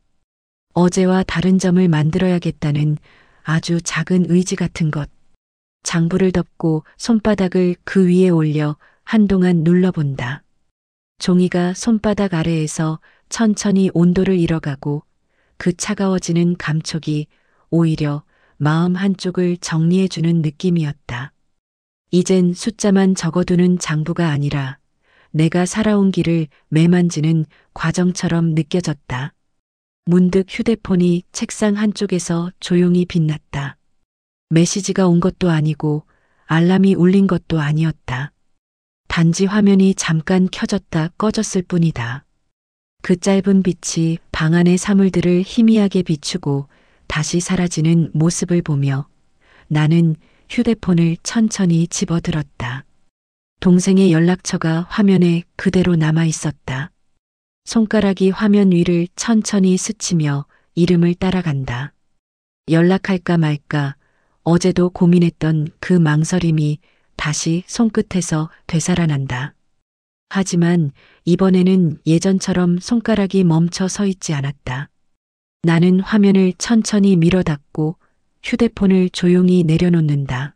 어제와 다른 점을 만들어야겠다는 아주 작은 의지 같은 것. 장부를 덮고 손바닥을 그 위에 올려 한동안 눌러본다. 종이가 손바닥 아래에서 천천히 온도를 잃어가고 그 차가워지는 감촉이 오히려 마음 한쪽을 정리해주는 느낌이었다. 이젠 숫자만 적어두는 장부가 아니라 내가 살아온 길을 매만지는 과정처럼 느껴졌다. 문득 휴대폰이 책상 한쪽에서 조용히 빛났다. 메시지가 온 것도 아니고 알람이 울린 것도 아니었다. 단지 화면이 잠깐 켜졌다 꺼졌을 뿐이다. 그 짧은 빛이 방 안의 사물들을 희미하게 비추고 다시 사라지는 모습을 보며 나는 휴대폰을 천천히 집어들었다. 동생의 연락처가 화면에 그대로 남아 있었다. 손가락이 화면 위를 천천히 스치며 이름을 따라간다. 연락할까 말까 어제도 고민했던 그 망설임이 다시 손끝에서 되살아난다. 하지만 이번에는 예전처럼 손가락이 멈춰 서 있지 않았다. 나는 화면을 천천히 밀어 닫고 휴대폰을 조용히 내려놓는다.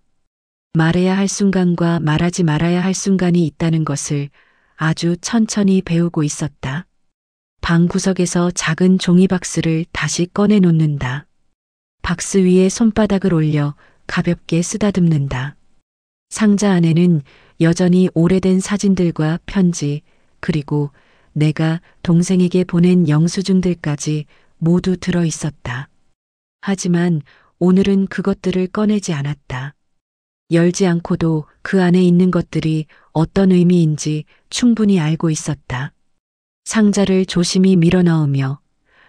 말해야 할 순간과 말하지 말아야 할 순간이 있다는 것을 아주 천천히 배우고 있었다. 방 구석에서 작은 종이 박스를 다시 꺼내 놓는다. 박스 위에 손바닥을 올려 가볍게 쓰다듬는다. 상자 안에는 여전히 오래된 사진들과 편지, 그리고 내가 동생에게 보낸 영수증들까지 모두 들어 있었다. 하지만 오늘은 그것들을 꺼내지 않았다. 열지 않고도 그 안에 있는 것들이 어떤 의미인지 충분히 알고 있었다. 상자를 조심히 밀어 넣으며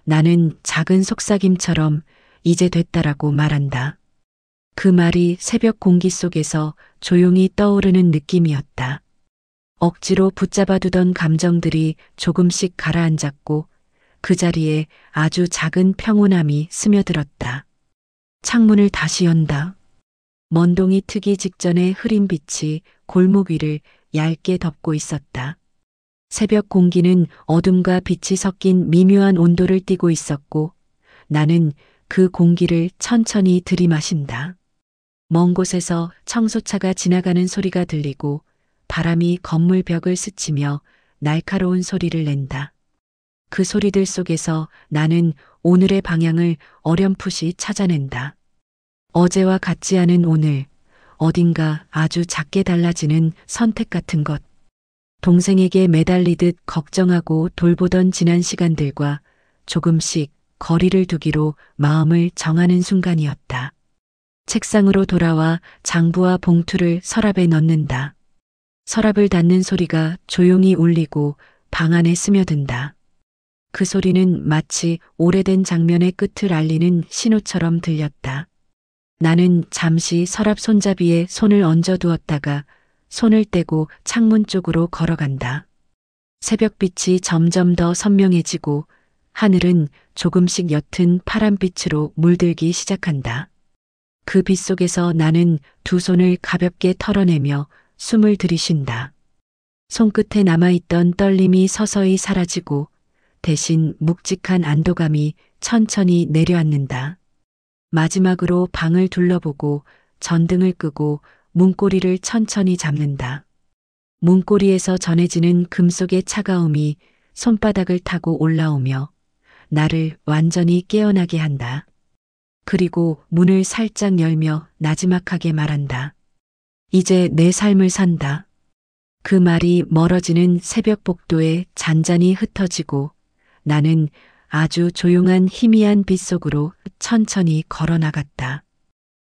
나는 작은 속삭임처럼 이제 됐다라고 말한다. 그 말이 새벽 공기 속에서 조용히 떠오르는 느낌이었다. 억지로 붙잡아두던 감정들이 조금씩 가라앉았고 그 자리에 아주 작은 평온함이 스며들었다. 창문을 다시 연다. 먼동이 트기 직전에 흐린 빛이 골목 위를 얇게 덮고 있었다. 새벽 공기는 어둠과 빛이 섞인 미묘한 온도를 띠고 있었고 나는 그 공기를 천천히 들이마신다. 먼 곳에서 청소차가 지나가는 소리가 들리고 바람이 건물 벽을 스치며 날카로운 소리를 낸다. 그 소리들 속에서 나는 오늘의 방향을 어렴풋이 찾아낸다. 어제와 같지 않은 오늘, 어딘가 아주 작게 달라지는 선택 같은 것. 동생에게 매달리듯 걱정하고 돌보던 지난 시간들과 조금씩 거리를 두기로 마음을 정하는 순간이었다. 책상으로 돌아와 장부와 봉투를 서랍에 넣는다. 서랍을 닫는 소리가 조용히 울리고 방 안에 스며든다. 그 소리는 마치 오래된 장면의 끝을 알리는 신호처럼 들렸다. 나는 잠시 서랍 손잡이에 손을 얹어 두었다가 손을 떼고 창문 쪽으로 걸어간다. 새벽빛이 점점 더 선명해지고 하늘은 조금씩 옅은 파란빛으로 물들기 시작한다. 그 빛 속에서 나는 두 손을 가볍게 털어내며 숨을 들이쉰다. 손끝에 남아있던 떨림이 서서히 사라지고 대신 묵직한 안도감이 천천히 내려앉는다. 마지막으로 방을 둘러보고 전등을 끄고 문고리를 천천히 잡는다. 문고리에서 전해지는 금속의 차가움이 손바닥을 타고 올라오며 나를 완전히 깨어나게 한다. 그리고 문을 살짝 열며 나지막하게 말한다. 이제 내 삶을 산다. 그 말이 멀어지는 새벽 복도에 잔잔히 흩어지고 나는 아주 조용한 희미한 빛 속으로 천천히 걸어 나갔다.